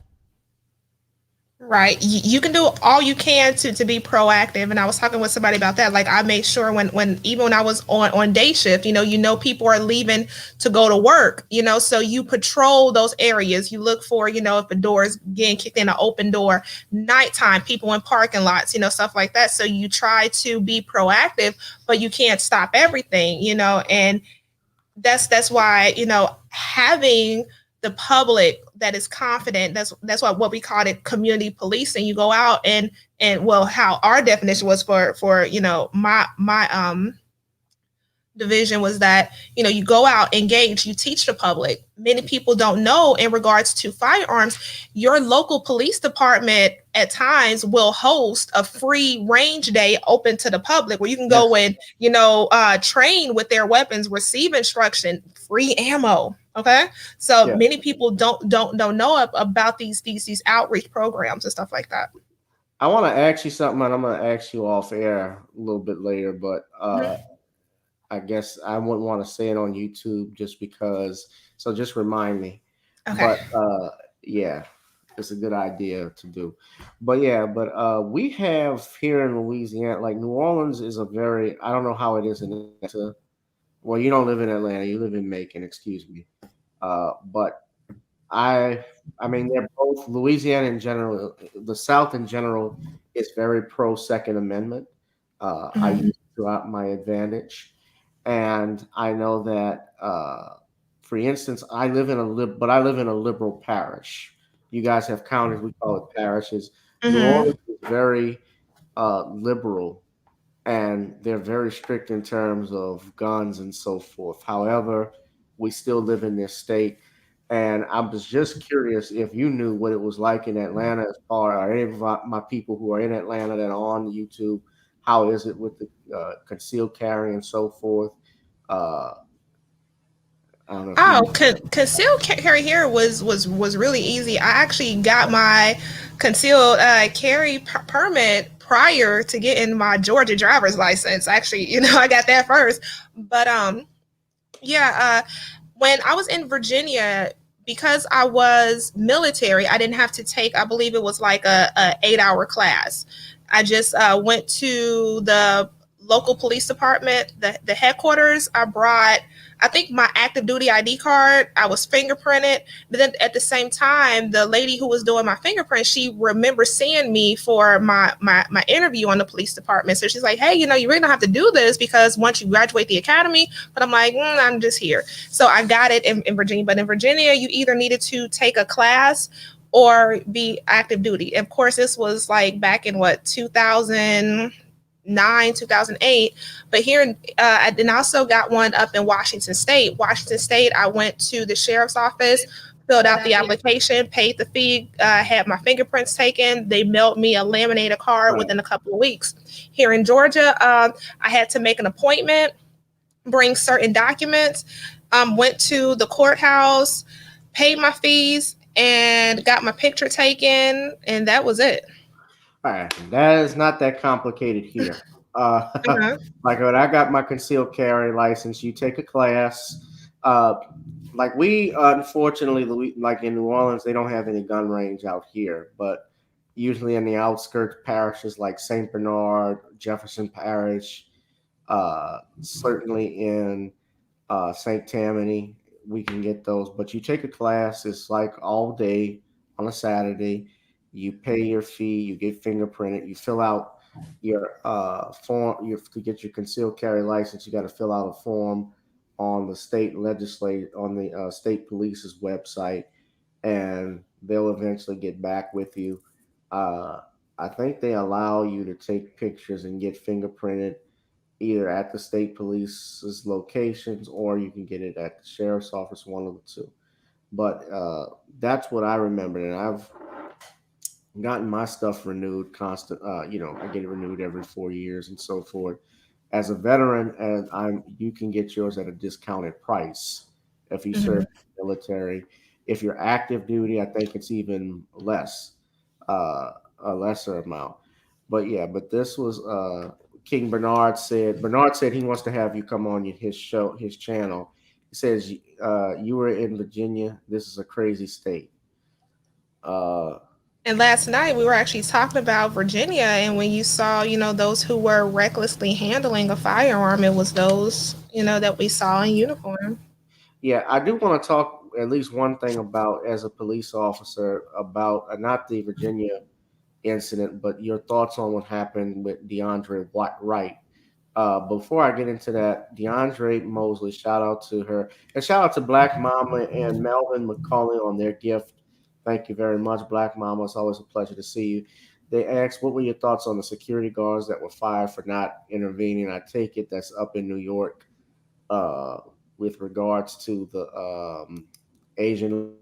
Right. You can do all you can to be proactive. And I was talking with somebody about that. Like I made sure when even when I was on day shift, people are leaving to go to work, so you patrol those areas. You look for, if a door is getting kicked in, an open door, nighttime, people in parking lots, stuff like that. So you try to be proactive, but you can't stop everything, and that's why having the public that is confident, that's what we call it, community policing. You go out and well, how our definition was for my division was that, you go out, engage, you teach the public. Many people don't know in regards to firearms, your local police department at times will host a free range day open to the public where you can go Yes. and, train with their weapons, receive instruction, free ammo. Okay. So Yeah. many people don't know about these outreach programs and stuff like that. I want to ask you something, and I'm going to ask you off air a little bit later, but Mhm. I guess I wouldn't want to say it on YouTube just because. So just remind me. Okay. But yeah, it's a good idea to do. But yeah, but we have here in Louisiana, like New Orleans is a very. I don't know how it is in Atlanta. Well, you don't live in Atlanta. You live in Macon. Excuse me. But I I mean they're both Louisiana in general. The South in general is very pro Second Amendment. I use Mhm. it to my advantage, and I know that. For instance, but I live in a liberal parish. You guys have counties, we call it parishes. New Mhm. Orleans is very liberal, and they're very strict in terms of guns and so forth. However, we still live in this state, and I was just curious if you knew what it was like in Atlanta, as far or any of my people who are in Atlanta that are on YouTube. How is it with the concealed carry and so forth? Uh, I don't know if you Oh, know. concealed carry here was really easy. I actually got my concealed carry permit prior to getting my Georgia driver's license. Actually, I got that first. But yeah, when I was in Virginia, because I was military, I didn't have to take. I believe it was like a 8-hour class. I just went to the local police department, the headquarters. I brought, I think, my active duty ID card. I was fingerprinted, but then at the same time, the lady who was doing my fingerprint, she remembers seeing me for my interview on the police department. So she's like, "Hey, you really don't have to do this because once you graduate the academy." But I'm like, I'm just here. So I got it in Virginia. But in Virginia, you either needed to take a class or be active duty. Of course, this was like back in what, 2009, 2008. But here, I then also got one up in Washington State. Washington State, I went to the sheriff's office, filled out the application, paid the fee, had my fingerprints taken. They mailed me a laminated card Right. within a couple of weeks. Here in Georgia, I had to make an appointment, bring certain documents, went to the courthouse, paid my fees, and got my picture taken, and that was it. All right, that is not that complicated here. Uh-huh. Like when I got my concealed carry license, you take a class. Uh, like we, unfortunately, like in New Orleans, they don't have any gun range out here, but usually in the outskirts parishes like Saint Bernard, Jefferson Parish, certainly in St. Tammany, we can get those. But you take a class, it's like all day on a Saturday. You pay your fee, you get fingerprinted, you fill out your form. To get your concealed carry license, you got to fill out a form on the state legislate on the state police's website, and they'll eventually get back with you. Uh, I think they allow you to take pictures and get fingerprinted either at the state police's locations or you can get it at the sheriff's office, one of the two. But that's what I remember, and I've gotten my stuff renewed constant. I get it renewed every 4 years and so forth. As a veteran, and you can get yours at a discounted price if you serve Mhm. in the military. If you're active duty, I think it's even less, uh, a lesser amount. But yeah, but this was King Bernard said. Bernard said he wants to have you come on his show, his channel. He says you were in Virginia. This is a crazy state. Uh, And last night we were actually talking about Virginia, and when you saw, those who were recklessly handling a firearm, it was those, that we saw in uniform. Yeah, I do want to talk at least one thing about as a police officer about not the Virginia incident, but your thoughts on what happened with DeAndre Wright. Before I get into that, DeAndre Mosley, shout out to her, and shout out to Black Mama and Melvin McCauley on their gift. Thank you very much, Black Mama. It's always a pleasure to see you. They asked, what were your thoughts on the security guards that were fired for not intervening? I take it that's up in New York. uh, with regards to the Asian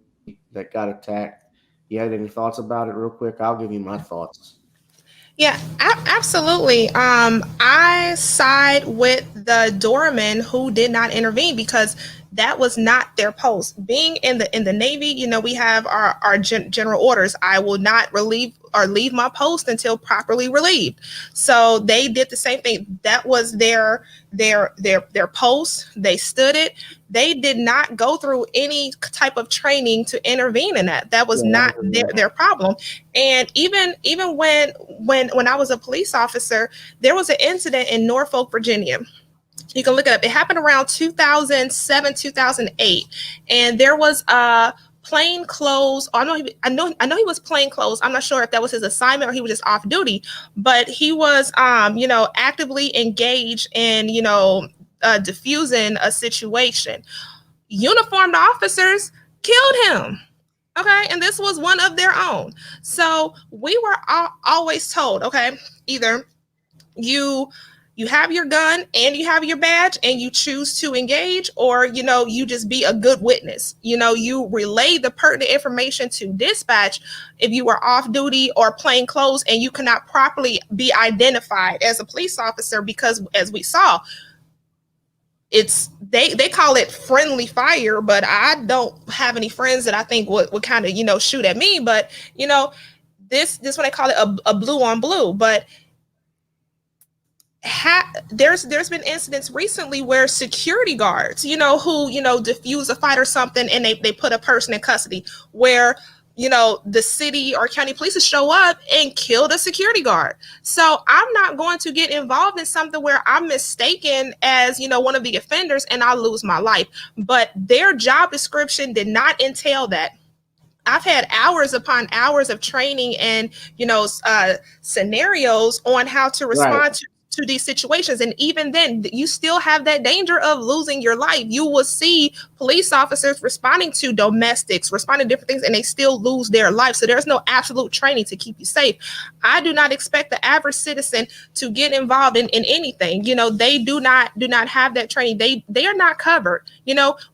that got attacked. You had any thoughts about it, real quick? I'll give you my thoughts. Yeah, absolutely. I side with the doorman who did not intervene because that was not their post. Being in the Navy, we have our general orders. I will not relieve or leave my post until properly relieved. So they did the same thing. That was their post. They stood it. They did not go through any type of training to intervene in that. That was Yeah, not their problem. And even when I was a police officer, there was an incident in Norfolk, Virginia. You can look it up. It happened around 2007, 2008, and there was a plain clothes. I know he was plain clothes. I'm not sure if that was his assignment or he was just off duty, but he was, actively engaged in, diffusing a situation. Uniformed officers killed him. Okay, and this was one of their own. So we were always told, okay, either you you have your gun and you have your badge and you choose to engage, or you just be a good witness. You relay the pertinent information to dispatch if you are off duty or plain clothes and you cannot properly be identified as a police officer, because as we saw, it's they call it friendly fire, but I don't have any friends that I think would kind of shoot at me. But this what I call it, a blue on blue. But there's been incidents recently where security guards, who diffuse a fight or something, and they put a person in custody, where the city or county police show up and kill the security guard. So I'm not going to get involved in something where I'm mistaken as one of the offenders and I lose my life. But their job description did not entail that. I've had hours upon hours of training and scenarios on how to right. respond to these situations, and even then you still have that danger of losing your life. You will see police officers responding to domestics, responding to different things, and they still lose their life. So there's no absolute training to keep you safe. I do not expect the average citizen to get involved in anything. They do not have that training. They are not covered.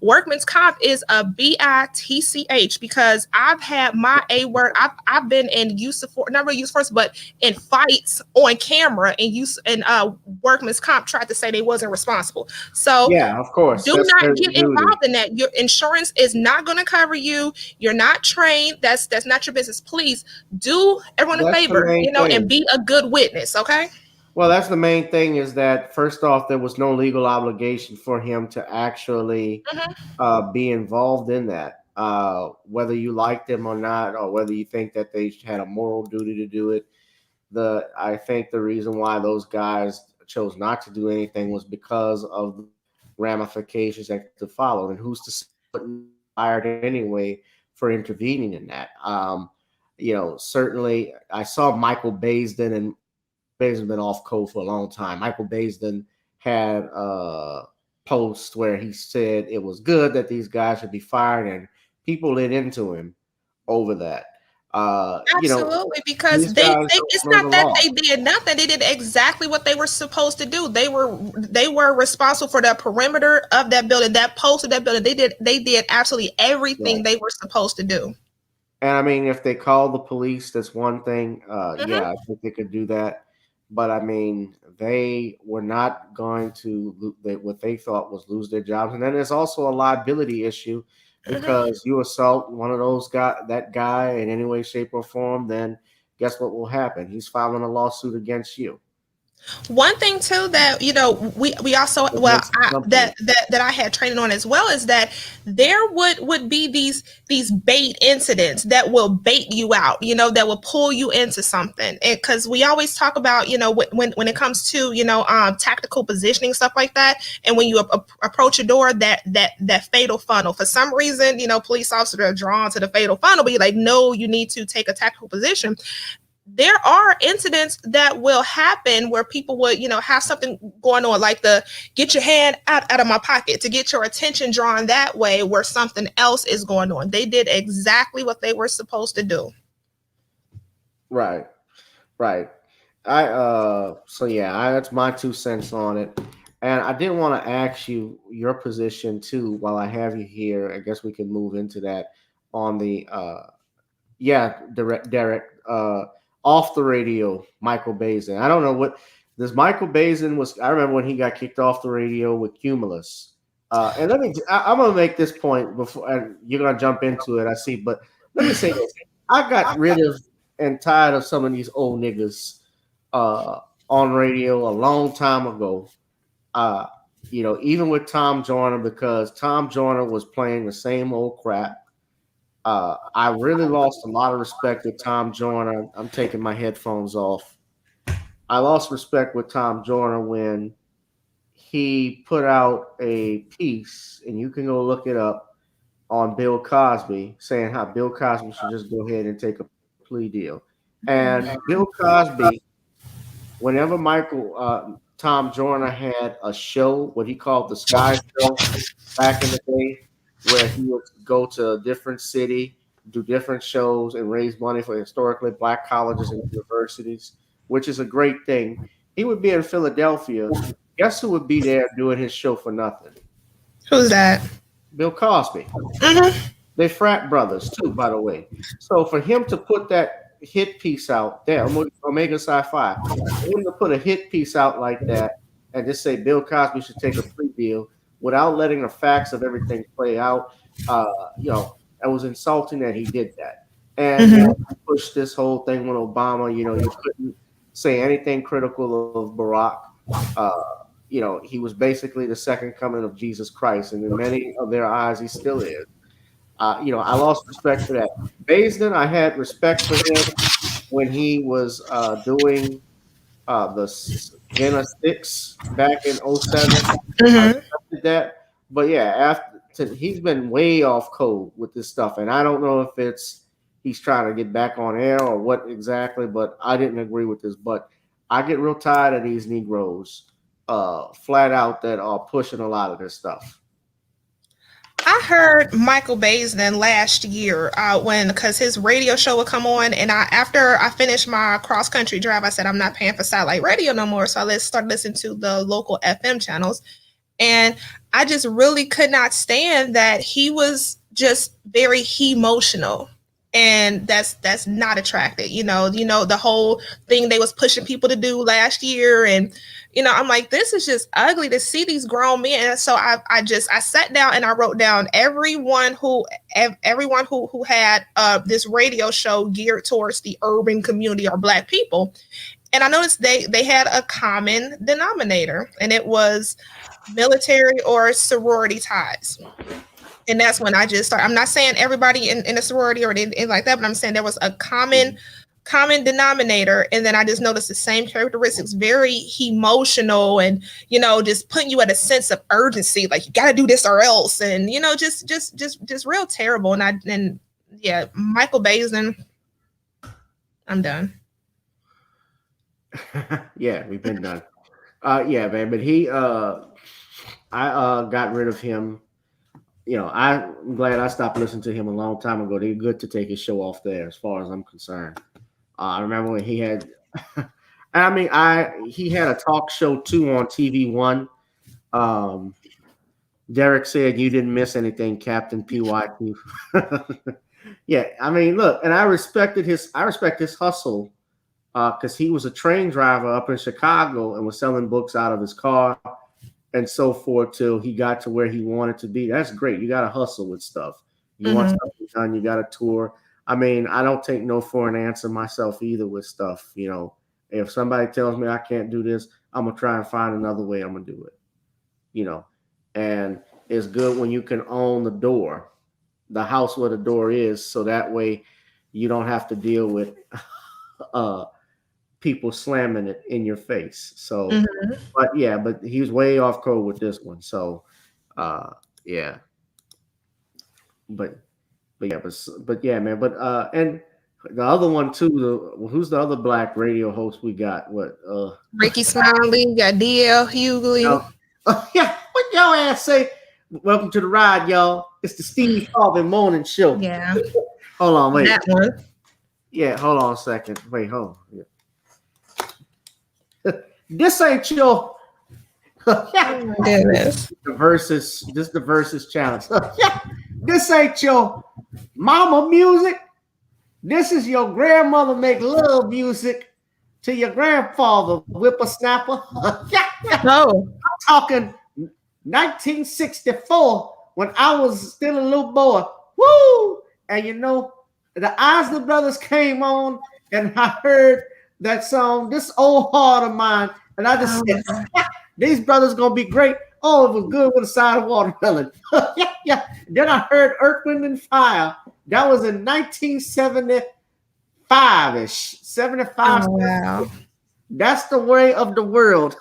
Workman's comp is a BITCH, because I've had my A word. I've been in use of force, not really use of force, but in fights on camera, and workman's comp tried to say they wasn't responsible. So Yeah, of course. do That's not their get duty. involved in that. Your insurance is not going to cover you. You're not trained. That's not your business. Please do everyone a That's the favor, main and thing. be a good witness. Okay. Well, that's the main thing, is that first off, there was no legal obligation for him to actually Mm-hmm. be involved in that. Whether you like them or not, or whether you think that they had a moral duty to do it, I think the reason why those guys chose not to do anything was because of the ramifications that could follow. And who's to say they wouldn't be fired anyway for intervening in that? Certainly, I saw Michael Baisden, and Baisden's been off code for a long time. Michael Baisden had a post where he said it was good that these guys should be fired, and people lit into him over that. Absolutely, because These guys don't it's know the not that law. they did nothing. They did exactly what they were supposed to do. They were responsible for the perimeter of that building, that post of that building. They did absolutely everything Right. they were supposed to do. And I mean, if they call the police, that's one thing. Yeah, Mm-hmm. I think they could do that. But I mean, they were not going to what they thought was lose their jobs. And then there's also a liability issue, Mm-hmm. because you assault one of those that guy in any way, shape, or form, then guess what will happen? He's filing a lawsuit against you, One thing too that we also, well, against the that company. I had training on as well, is that there would be these bait incidents that will bait you out, that will pull you into something. Because we always talk about, when it comes to tactical positioning, stuff like that, and when you approach a door, that fatal funnel. For some reason, police officers are drawn to the fatal funnel, but you're like, no, you need to take a tactical position. There are incidents that will happen where people would, have something going on, like the get your hand out of my pocket, to get your attention drawn that way, where something else is going on. They did exactly what they were supposed to do. Right, right. I so yeah, that's my 2 cents on it. And I did want to ask you your position too while I have you here. I guess we can move into that on the yeah, Derek, off the radio, Michael Bazin. I don't know what this Michael Bazin was. I remember when he got kicked off the radio with Cumulus. And I'm going to make this point before and you're going to jump into it, I see. But let me say this. I got rid of and tired of some of these old niggas on radio a long time ago. Uh, even with Tom Joyner, because Tom Joyner was playing the same old crap. I really lost a lot of respect with Tom Joyner. I'm taking my headphones off. I lost respect with Tom Joyner when he put out a piece, and you can go look it up on Bill Cosby, saying how Bill Cosby should just go ahead and take a plea deal. And Bill Cosby, whenever Tom Joyner had a show, what he called the Sky Show back in the day, where he would go to a different city, do different shows, and raise money for historically black colleges and universities, which is a great thing. He would be in Philadelphia. Guess who would be there doing his show for nothing? Who's that? Bill Cosby. Mm-hmm. They frat brothers too, by the way. So for him to put that hit piece out there, Omega Sci-Fi, for him to put a hit piece out like that and just say Bill Cosby should take a plea deal without letting the facts of everything play out, it was insulting that he did that. And pushed this whole thing with Obama. You couldn't say anything critical of Barack. He was basically the second coming of Jesus Christ, and in many of their eyes, he still is. I lost respect for that. Bazin, I had respect for him when he was doing the Gen 6 back in 07. I did that. But yeah, he's been way off code with this stuff. And I don't know if he's trying to get back on air or what exactly, but I didn't agree with this. But I get real tired of these Negroes flat out that are pushing a lot of this stuff. I heard Michael Bazin last year because his radio show would come on, and after I finished my cross country drive, I said I'm not paying for satellite radio no more, so I started listening to the local FM channels, and I just really could not stand that he was just very emotional. And that's not attractive. The whole thing they was pushing people to do last year. And, I'm like, this is just ugly to see these grown men. And so I sat down and I wrote down everyone who had this radio show geared towards the urban community or black people. And I noticed they had a common denominator, and it was military or sorority ties. And that's when I just started. I'm not saying everybody in a sorority or anything like that, but I'm saying there was a common denominator. And then I just noticed the same characteristics, very emotional and, just putting you at a sense of urgency, like you got to do this or else. And, just real terrible. And Michael Bazin, I'm done. Yeah, we've been done. Yeah, man. But I got rid of him. I'm glad I stopped listening to him a long time ago. They're good to take his show off there, as far as I'm concerned. I remember when he had, he had a talk show too on TV One. Derek said you didn't miss anything, Captain PYT. Yeah, look, and I respect his hustle because he was a train driver up in Chicago and was selling books out of his car and so forth till he got to where he wanted to be. That's great. You got to hustle with stuff. You want something done, you got to tour. I don't take no for an answer myself either with stuff. If somebody tells me I can't do this, I'm going to try and find another way I'm going to do it. And it's good when you can own the house where the door is, so that way you don't have to deal with people slamming it in your face. So, but he was way off code with this one. So, yeah. But yeah, man. But and the other one too. Who's the other black radio host we got? What? Ricky Smiley, got DL Hughley. Yeah. What y'all ass say? Welcome to the ride, y'all. It's the Steve Harvey Morning Show. Yeah. Hold on, wait. That one. Yeah, hold on a second. Wait, hold on. Yeah. This ain't your Oh my goodness. The versus challenge. This ain't your mama music. This is your grandmother make love music to your grandfather, whippersnapper. Oh, Talking 1964 when I was still a little boy. Woo! And you know, the Isley Brothers came on, and I heard that song, This Old Heart of Mine, and I just said, these brothers gonna be great. Oh, it was good with a side of watermelon. Yeah. Then I heard Earth, Wind, and Fire. That was in 1975-ish. 75. oh wow. That's the way of the world.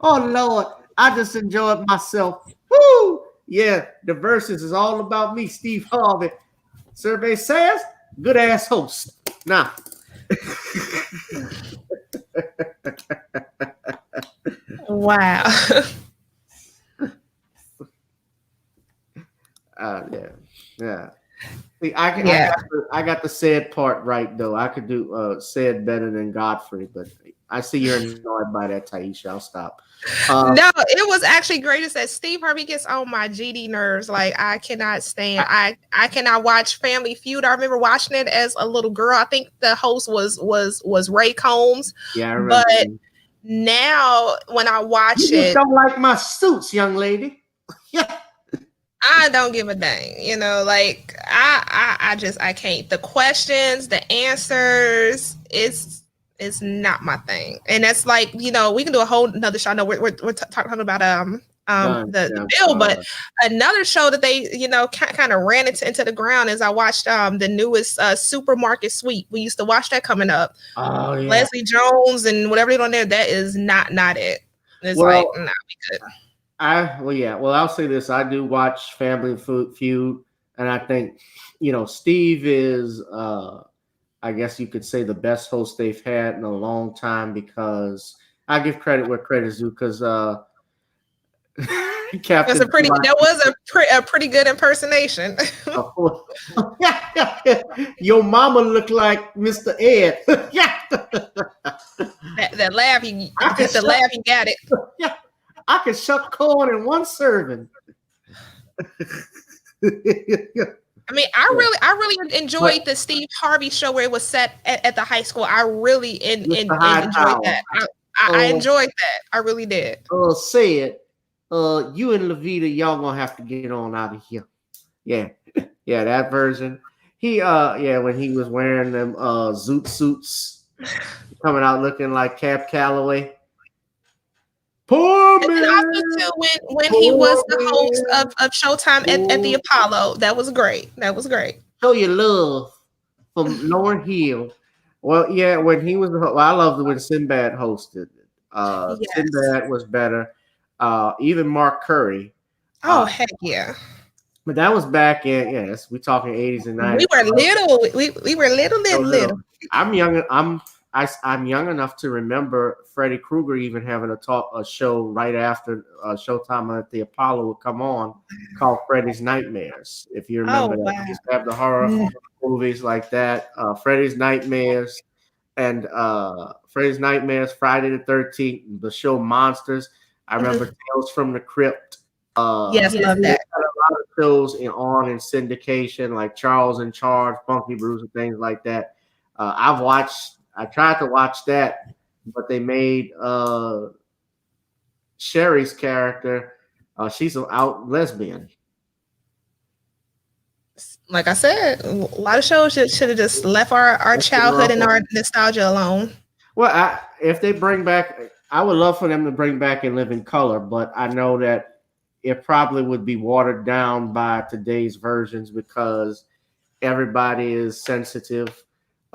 Oh Lord, I just enjoyed myself. Woo! Yeah, the verses is all about me, Steve Harvey. Survey says, good ass host. Now. Wow. Yeah. See, I got the said part right though. I could do said better than Godfrey, but I see you're annoyed by that, Tieesha. I'll stop. No, it was actually great. That Steve Harvey gets on my GD nerves. Like I cannot stand. I cannot watch Family Feud. I remember watching it as a little girl. I think the host was Ray Combs. Yeah, I remember. But now when I watch you just don't like my suits, young lady. Yeah. I don't give a dang, you know, like I can't. The questions, the answers, it's not my thing. And that's like, you know, we can do a whole another show. I know we're talking about the bill, but another show that they, you know, kind of ran into the ground is I watched the newest Supermarket Sweep. We used to watch that coming up. Oh yeah. Leslie Jones and whatever they on there, that is not it. It's like, nah, we good. I'll say this. I do watch Family Feud, and I think, you know, Steve is, I guess you could say, the best host they've had in a long time, because I give credit where credit's due, because Captain. That was a pretty good impersonation. Your mama looked like Mr. Ed. that laugh, you got it. Yeah. I can shuck corn in one serving. I mean, I really enjoyed the Steve Harvey show where it was set at the high school. I really enjoyed that. I enjoyed that. I really did. Say it. You and Levita, y'all gonna have to get on out of here. Yeah, that version. He when he was wearing them zoot suits, coming out looking like Cap Calloway. Poor man. And also too, when he was the host of Showtime at the Apollo, that was great. Show your love from Lauren Hill. Well, yeah, when he was, I loved it when Sinbad hosted. Yes. Sinbad was better. Even Mark Curry. Oh heck yeah! But that was back in, yes, we're talking 80s and 90s. We were little. We were little. I'm young. I'm young enough to remember Freddy Krueger even having a show right after Showtime at the Apollo would come on, called Freddy's Nightmares. If you remember that, we used to have the horror movies like that. Freddy's Nightmares and Freddy's Nightmares, Friday the 13th, the show Monsters. I remember Tales from the Crypt. Yes, love that. A lot of shows in syndication, like Charles in Charge, Funky Bruce, and things like that. I tried to watch that, but they made Sherry's character, she's an out lesbian. Like I said, a lot of shows should have just left our childhood and our nostalgia alone. Well, if they bring back, I would love for them to bring back In Living Color, but I know that it probably would be watered down by today's versions because everybody is sensitive.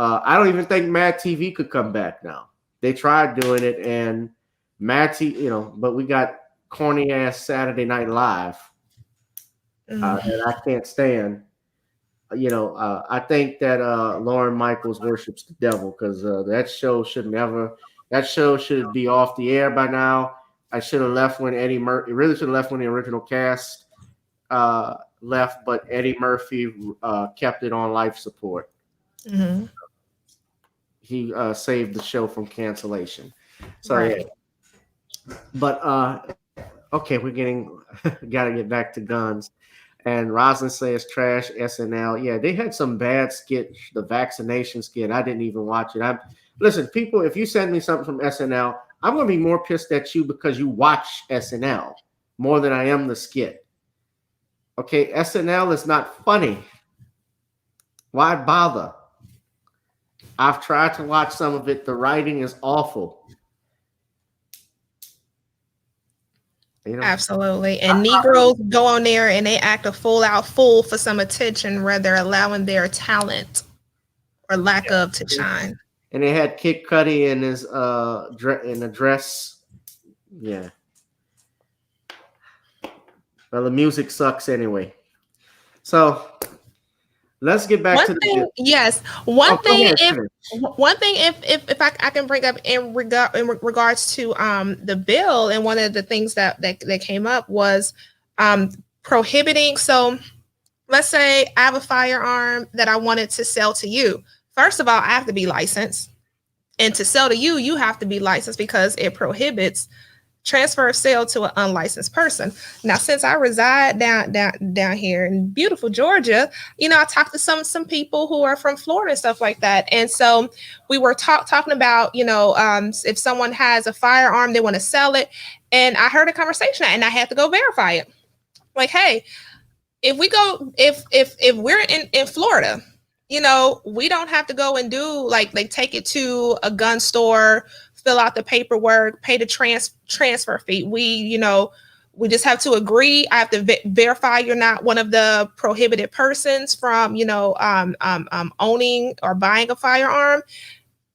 I don't even think Mad TV could come back now. They tried doing it, and Mad TV, but we got corny ass Saturday Night Live that I can't stand. I think that Lauren Michaels worships the devil because that show should be off the air by now. I should have left when Eddie Murphy. Really should have left when the original cast left, but Eddie Murphy kept it on life support. Mm-hmm. He saved the show from cancellation. So right. But okay, we're getting gotta get back to guns. And Roslyn says trash SNL. Yeah, they had some bad skit. The vaccination skit. I didn't even watch it. I'm listen, people. If you send me something from SNL, I'm gonna be more pissed at you because you watch SNL more than I am the skit. Okay, SNL is not funny. Why bother? I've tried to watch some of it. The writing is awful. You know, Absolutely. And Negroes go on there and they act a full out fool for some attention, rather allowing their talent or lack of to shine. and they had Kid Cudi in his in a dress. Yeah. Well, the music sucks anyway. So let's get back to One the thing, bill. yes. Oh, go ahead, One thing, if I can bring up in regards to the bill, and one of the things that came up was prohibiting. So let's say I have a firearm that I wanted to sell to you. First of all, I have to be licensed, and to sell to you, you have to be licensed because it prohibits transfer of sale to an unlicensed person. Now, since I reside down here in beautiful Georgia, I talked to some people who are from Florida and stuff like that, and so we were talking about if someone has a firearm, they want to sell it, and I heard a conversation and I had to go verify it. Like, hey, if we're in Florida, we don't have to go and do like take it to a gun store, fill out the paperwork, pay the transfer fee. We just have to agree. I have to verify you're not one of the prohibited persons from owning or buying a firearm.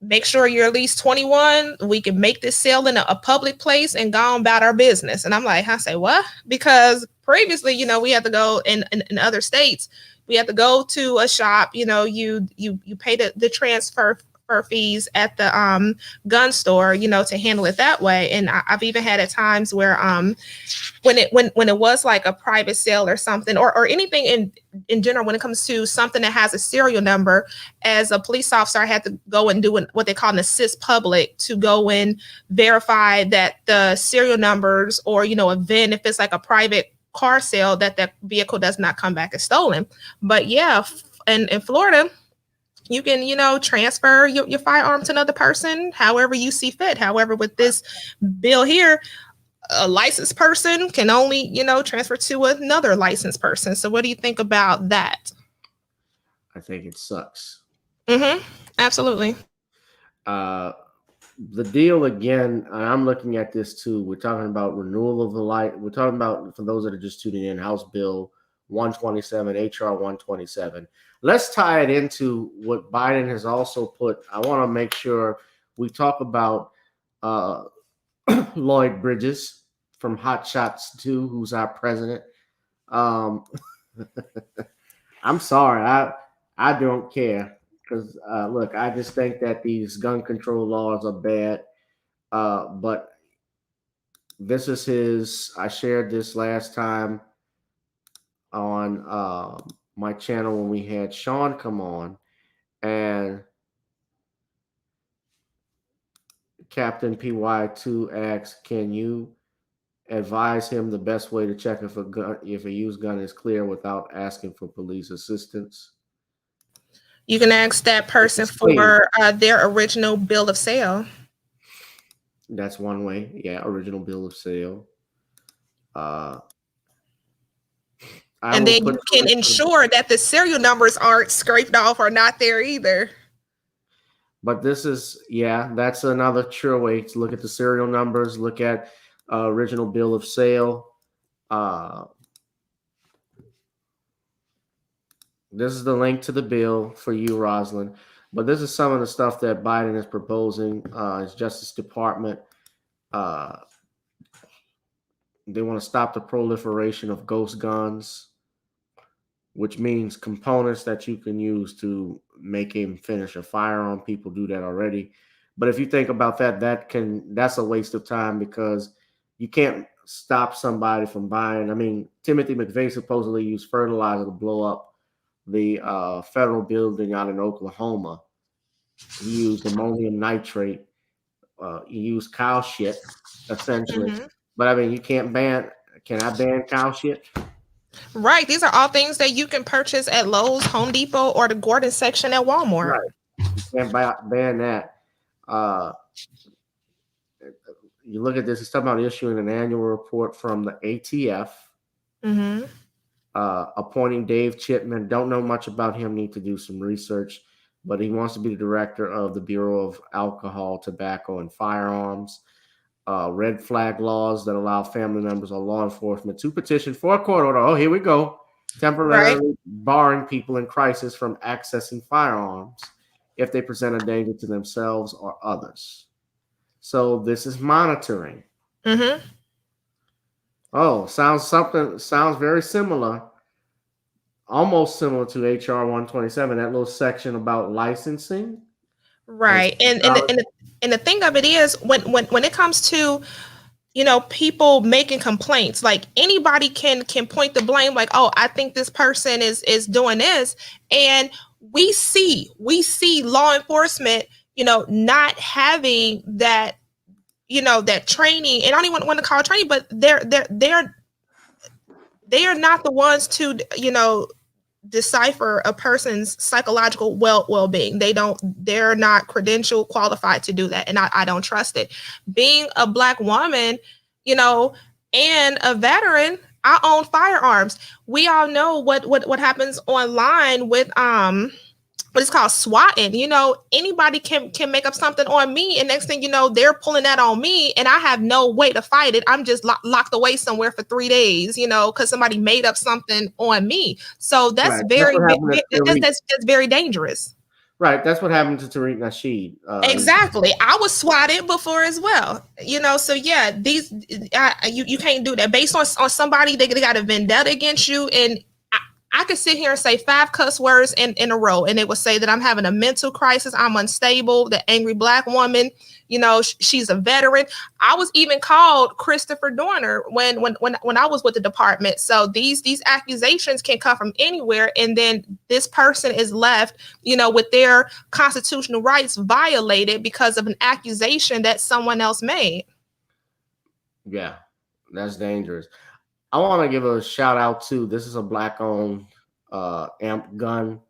Make sure you're at least 21. We can make this sale in a public place and go on about our business. And I'm like, I say, what? Because previously, we had to go in other states. We had to go to a shop, you pay the transfer fees at the gun store, to handle it that way. And I've even had at times where when it was like a private sale or something, or anything in general, when it comes to something that has a serial number, as a police officer, I had to go and do what they call an assist public to go and verify that the serial numbers, or a VIN, if it's like a private car sale, that vehicle does not come back as stolen. But yeah, in Florida, you can transfer your firearm to another person however you see fit. However, with this bill here, a licensed person can only transfer to another licensed person. So what do you think about that? I think it sucks. Absolutely. The deal again, I'm looking at this too. We're talking about renewal of the light. We're talking about, for those that are just tuning in, House Bill 127, HR 127. Let's tie it into what Biden has also put. I want to make sure we talk about Lloyd Bridges from Hot Shots 2, who's our president. I'm sorry, I don't care. Because look, I just think that these gun control laws are bad. But this is his. I shared this last time on my channel when we had Sean come on, and Captain PY2 asks, "Can you advise him the best way to check if a used gun is clear without asking for police assistance?" You can ask that person for their original bill of sale. That's one way. Yeah, original bill of sale. And then you can ensure that the serial numbers aren't scraped off or not there either. But this is, that's another sure way to look at the serial numbers, look at original bill of sale. This is the link to the bill for you, Rosalind. But this is some of the stuff that Biden is proposing. His Justice Department. They want to stop the proliferation of ghost guns, which means components that you can use to make him finish a firearm. People do that already. But if you think about that, that's a waste of time, because you can't stop somebody from buying. I mean, Timothy McVeigh supposedly used fertilizer to blow up the federal building out in Oklahoma. He used ammonium nitrate you use cow shit essentially. Mhm. But I mean, you can't ban. Can I ban cow shit? Right. These are all things that you can purchase at Lowe's, Home Depot, or the Gordon section at Walmart. Right. You can't ban that. Uh, you look at this. It's talking about issuing an annual report from the ATF. Mm-hmm. Appointing Dave Chipman. Don't know much about him. Need to do some research. But he wants to be the director of the Bureau of Alcohol, Tobacco, and Firearms. Red flag laws that allow family members or law enforcement to petition for a court order. Oh, here we go. Right. Temporarily barring people in crisis from accessing firearms if they present a danger to themselves or others. So this is monitoring. Mm-hmm. Oh, sounds very similar, almost similar to HR 127. That little section about licensing. Right. And the thing of it is, when it comes to, people making complaints, like anybody can point the blame, like, oh, I think this person is doing this. And we see law enforcement, not having that, that training. And I don't even want to call it training, but they are not the ones to, decipher a person's psychological well-being. They're not credentialed, qualified to do that, and I don't trust it. Being a Black woman, and a veteran, I own firearms. We all know what happens online with what it's called swatting. Anybody can make up something on me, and next thing you know, they're pulling that on me, and I have no way to fight it. I'm just locked away somewhere for 3 days, because somebody made up something on me. So that's Right. that's very dangerous. Right. That's what happened to Tariq Nasheed. Exactly. I was swatted before as well. So yeah, these you can't do that based on somebody. They got a vendetta against you, and I could sit here and say 5 cuss words in a row, and it would say that I'm having a mental crisis, I'm unstable, the angry Black woman, she's a veteran. I was even called Christopher Dorner when I was with the department. So these accusations can come from anywhere, and then this person is left, with their constitutional rights violated because of an accusation that someone else made. Yeah, that's dangerous. I want to give a shout out to, this is a Black owned amp gun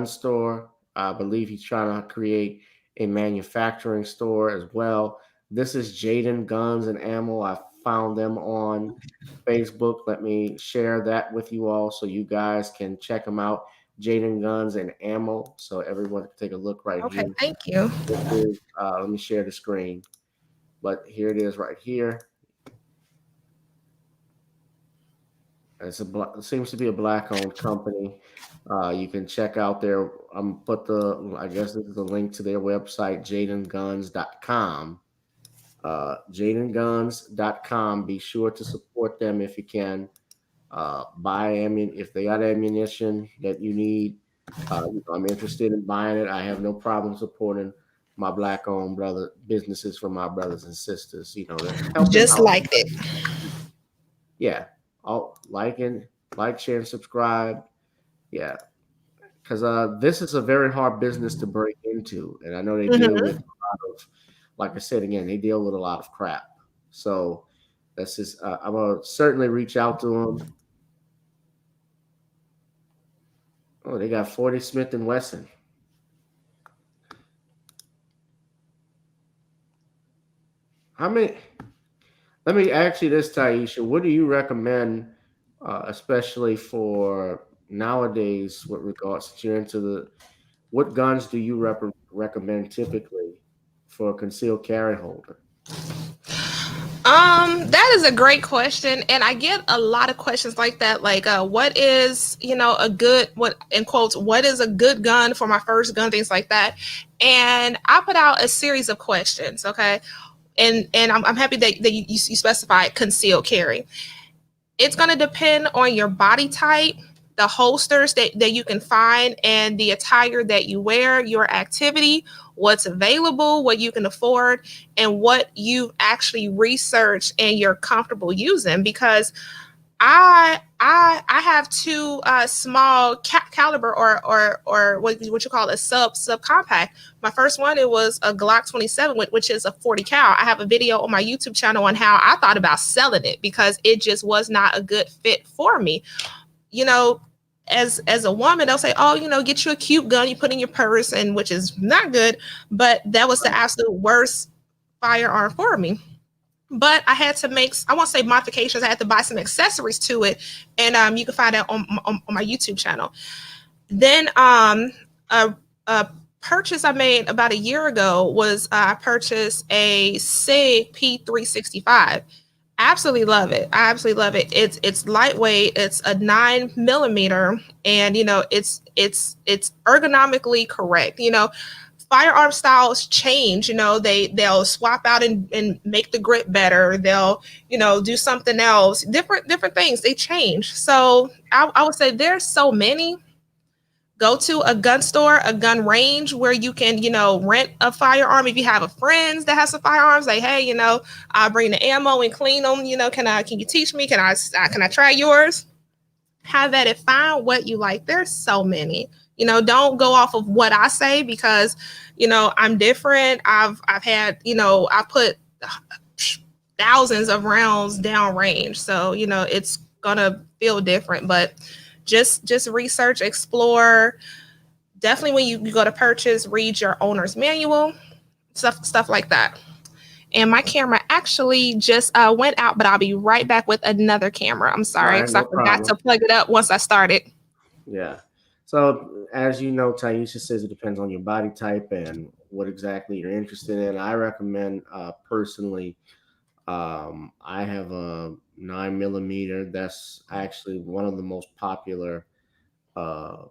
store. I believe he's trying to create a manufacturing store as well. This is Jaden Guns and Ammo. I found them on Facebook. Let me share that with you all so you guys can check them out. Jaden Guns and Ammo. So everyone can take a look right Okay, here. thank you. Let me share the screen. But here it is right here. It seems to be a Black-owned company. You can check out their. I guess this is the link to their website, jadenguns.com. Jadenguns.com. Be sure to support them if you can. Buy if they got ammunition that you need. I'm interested in buying it. I have no problem supporting my Black-owned businesses for my brothers and sisters. Just like it. Yeah. Like, share, and subscribe. Yeah, because this is a very hard business to break into, and I know they deal with a lot of, like I said again, they deal with a lot of crap. So that's just I'm gonna certainly reach out to them. Oh, they got 40 Smith and Wesson. How many? Let me ask you this, Tieesha. What do you recommend, especially for nowadays, with regards to you're into what guns do you recommend typically for a concealed carry holder? That is a great question, and I get a lot of questions like that. Like, what is a good, what in quotes, what is a good gun for my first gun, things like that. And I put out a series of questions, okay, and I'm happy that you specified concealed carry. It's going to depend on your body type, the holsters that you can find, and the attire that you wear, your activity, what's available, what you can afford, and what you actually research and you're comfortable using. Because I have two small caliber or what you call a subcompact. My first one, it was a Glock 27, which is a 40 cal. I have a video on my YouTube channel on how I thought about selling it because it just was not a good fit for me. You know, as a woman, they'll say, "Oh, get you a cute gun you put in your purse," and which is not good. But that was the absolute worst firearm for me. But I had to make, I won't say modifications. I had to buy some accessories to it, and you can find that on my YouTube channel. Then a purchase I made about a year ago was I purchased a SIG P365. Absolutely love it. I absolutely love it. It's lightweight. It's a 9 millimeter, and it's ergonomically correct. Firearm styles change. They'll swap out and make the grip better. They'll do something else. Different things. They change. So I would say there's so many. Go to a gun store, a gun range where you can, rent a firearm. If you have a friend that has some firearms, like, hey, I'll bring the ammo and clean them. Can you teach me? Can I try yours? Have at it. Find what you like. There's so many. Don't go off of what I say because, I'm different. I've had, I put thousands of rounds down range. So, it's gonna feel different, but just research, explore. Definitely when you go to purchase, read your owner's manual, stuff like that. And my camera actually just went out, but I'll be right back with another camera. I'm sorry, because I forgot to plug it up once I started. Yeah. So as you know, Tieesha says it depends on your body type and what exactly you're interested in. I recommend personally, I have a 9 millimeter. That's actually one of the most popular uh,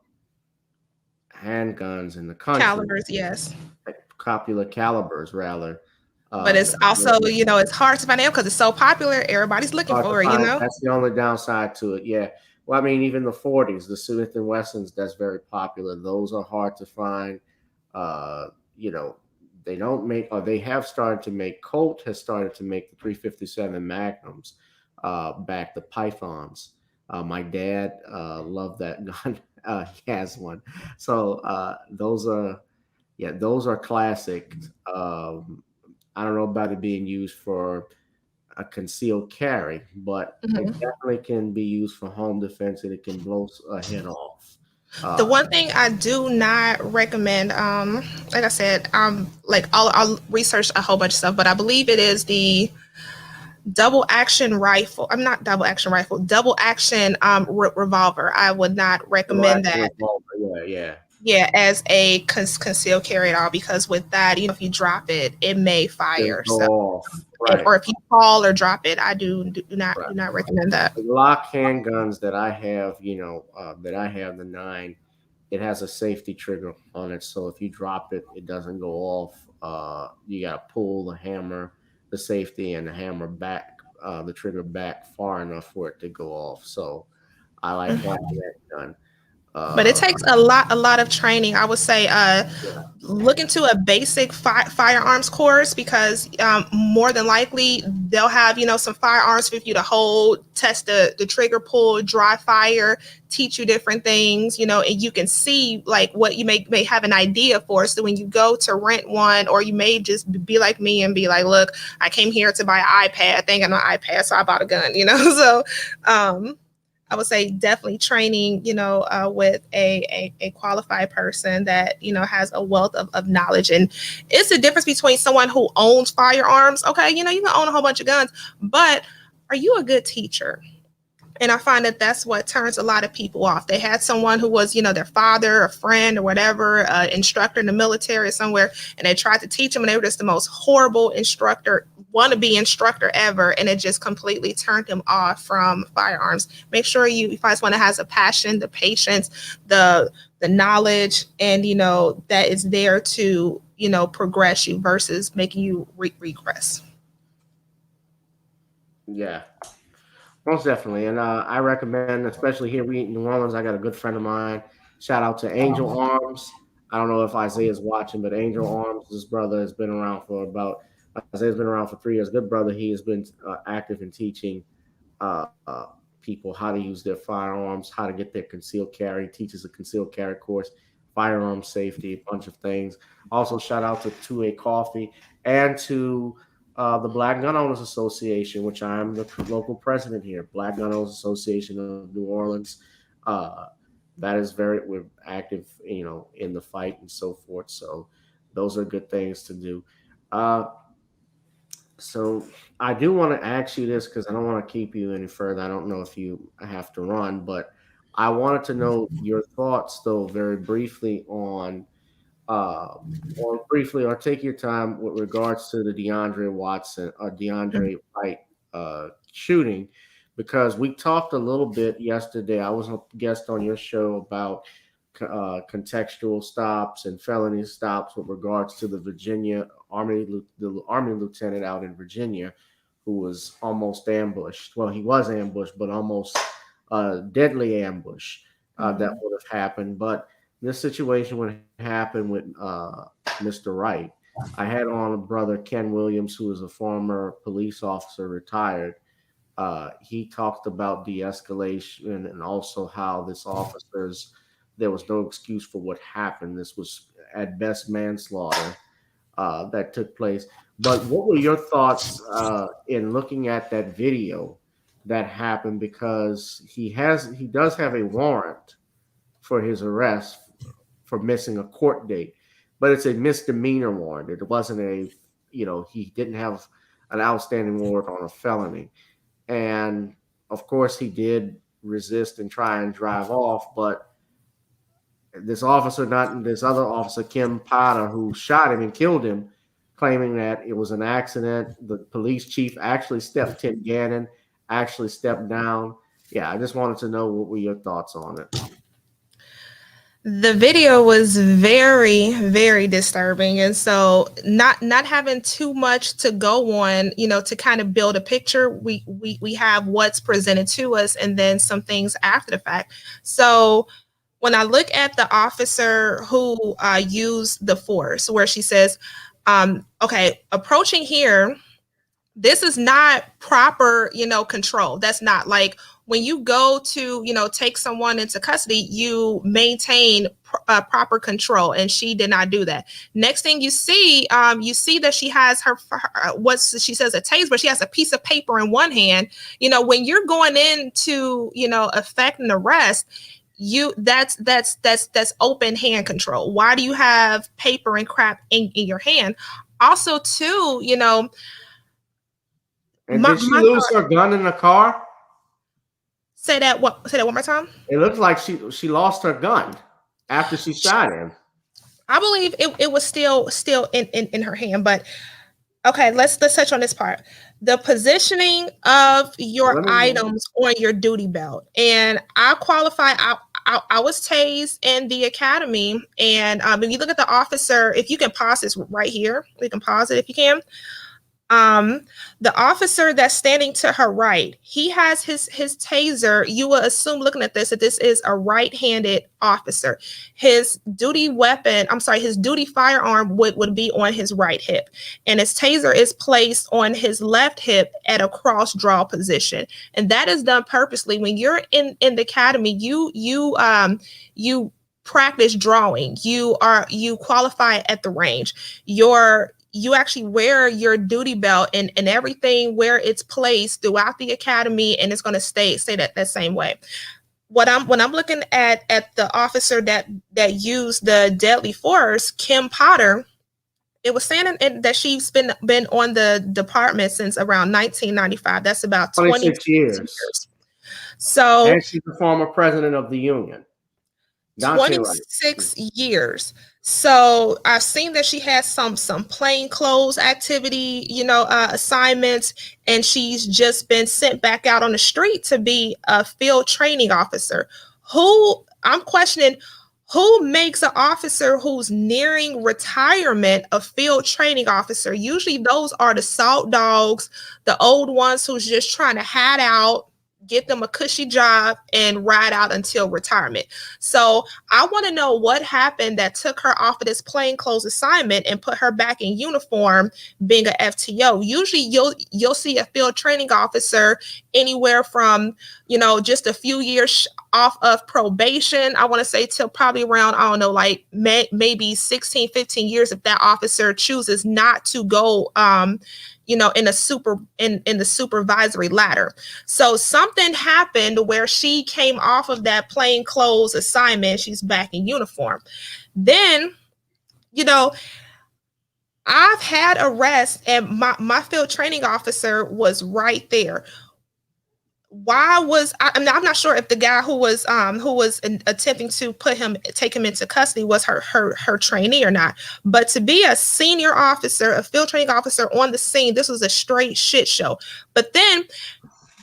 handguns in the country. Calibers, yes. Popular calibers, rather. But it's also, it's hard to find out because it's so popular. Everybody's looking Hard to for it, find. That's the only downside to it. Yeah. Well, I mean, even the 40s, the Smith and Wessons, that's very popular. Those are hard to find. Uh, you know, they don't make, or they have started to make. Colt has started to make the 357 Magnums, back the Pythons. My dad loved that gun. He has one. So those are classic. I don't know about it being used for a concealed carry, but it Mhm. definitely can be used for home defense and it can blow a head off. The Uh, one thing I do not recommend, like I said, like I'll research a whole bunch of stuff, but I believe it is the double action rifle. I'm not double action rifle, double action revolver. I would not Double recommend action that. revolver, yeah, yeah. Yeah, as a concealed carry at all, because with that, if you drop it, it may Just fire. go So, off. Right, or if you fall or drop it, I do not right. recommend that. The Glock handguns that I have, that I have the nine, it has a safety trigger on it. So if you drop it, it doesn't go off. You got to pull the hammer, the safety, and the hammer back, the trigger back far enough for it to go off. So I like having that gun. But it Uh, takes a lot of training. I would say yeah, look into a basic firearms course because more than likely they'll have some firearms for you to hold, test the trigger pull, dry fire, teach you different things, and you can see like what you may have an idea for. So when you go to rent one, or you may just be like me and be like, look, I came here to buy an iPad. They ain't got no iPad, so I bought a gun. So I would say definitely training, with a qualified person that, has a wealth of knowledge. And it's the difference between someone who owns firearms. Okay, you can own a whole bunch of guns, but are you a good teacher? And I find that that's what turns a lot of people off. They had someone who was, their father, a friend, or whatever, instructor in the military or somewhere, and they tried to teach them, and they were just the most horrible instructor, wannabe instructor ever, and it just completely turned him off from firearms. Make sure you find someone that has a passion, the patience, the knowledge, and that is there to progress you versus making you regress. yeah, most definitely. And I recommend, especially here we in New Orleans, I got a good friend of mine. Shout out to Angel Arms. I don't know if Isaiah's watching, but Angel Arms, his brother has been around for about, Isaiah's been around for 3 years. Good brother. He has been active in teaching people how to use their firearms, how to get their concealed carry, teaches a concealed carry course, firearm safety, a bunch of things. Also, shout out to 2A Coffee and to the Black Gun Owners Association, which I am the local president here, Black Gun Owners Association of New Orleans. Uh, that is we're active, in the fight and so forth. So those are good things to do. Uh, so I do want to ask you this because I don't want to keep you any further. I don't know if you have to run, but I wanted to know your thoughts, though, very briefly uh, or take your time with regards to the DeAndre Wright shooting, because we talked a little bit yesterday. I was a guest on your show about contextual stops and felony stops with regards to the Army lieutenant out in Virginia who was almost ambushed. Well, he was ambushed, but almost deadly ambush that would have happened. But this situation would happen with Mr. Wright. I had on a brother, Ken Williams, who is a former police officer, retired. He talked about de-escalation and also how there was no excuse for what happened. This was at best manslaughter that took place. But what were your thoughts in looking at that video that happened? Because he does have a warrant for his arrest for missing a court date, but it's a misdemeanor warrant. It wasn't he didn't have an outstanding warrant on a felony. And of course, he did resist and try and drive off, but this other officer, Kim Potter, who shot him and killed him, claiming that it was an accident. The police chief Tim Gannon actually stepped down. Yeah, I just wanted to know what were your thoughts on it. The video was very, very disturbing, and so not having too much to go on, to kind of build a picture. We have what's presented to us, and then some things after the fact. So when I look at the officer who used the force, where she says, "Okay, approaching here, this is not proper, control. That's not like." When you go to, take someone into custody, you maintain proper control, and she did not do that. Next thing you see that she has she says a taser, but she has a piece of paper in one hand. When you're going into, effect an arrest, that's open hand control. Why do you have paper and crap in your hand? Also, too, And did she lose her gun in the car? Say that one more time. It looks like she lost her gun after she shot him. I believe it was still in her hand, but okay, let's touch on this part. The positioning of your items on your duty belt. And I qualify. I was tased in the academy, and if you look at the officer, if you can pause this right here, we can pause it if you can. The officer that's standing to her right, he has his taser. You will assume, looking at this, that this is a right-handed officer. His duty firearm would be on his right hip, and his taser is placed on his left hip at a cross draw position, and that is done purposely. When you're in the academy, you practice drawing. You qualify at the range. You actually wear your duty belt and everything where it's placed throughout the academy, and it's going to stay that same way. When I'm looking at the officer that used the deadly force, Kim Potter, it was saying that she's been on the department since around 1995. That's about 26 years. So, and she's the former president of the union. 26 years. So I've seen that she has some plain clothes activity, assignments, and she's just been sent back out on the street to be a field training officer. I'm questioning, who makes an officer who's nearing retirement a field training officer? Usually those are the salt dogs, the old ones who's just trying to hide out, get them a cushy job and ride out until retirement. So I want to know what happened that took her off of this plainclothes assignment and put her back in uniform being a FTO. Usually you'll see a field training officer anywhere from, just a few years off of probation. I want to say till probably around, I don't know, like maybe 16, 15 years if that officer chooses not to go in the supervisory ladder. So something happened where she came off of that plain clothes assignment. She's back in uniform. Then, I've had arrests and my field training officer was right there. Why was I'm not sure if the guy who was attempting to take him into custody was her trainee or not, but to be a senior officer, a field training officer on the scene, this was a straight shit show. But then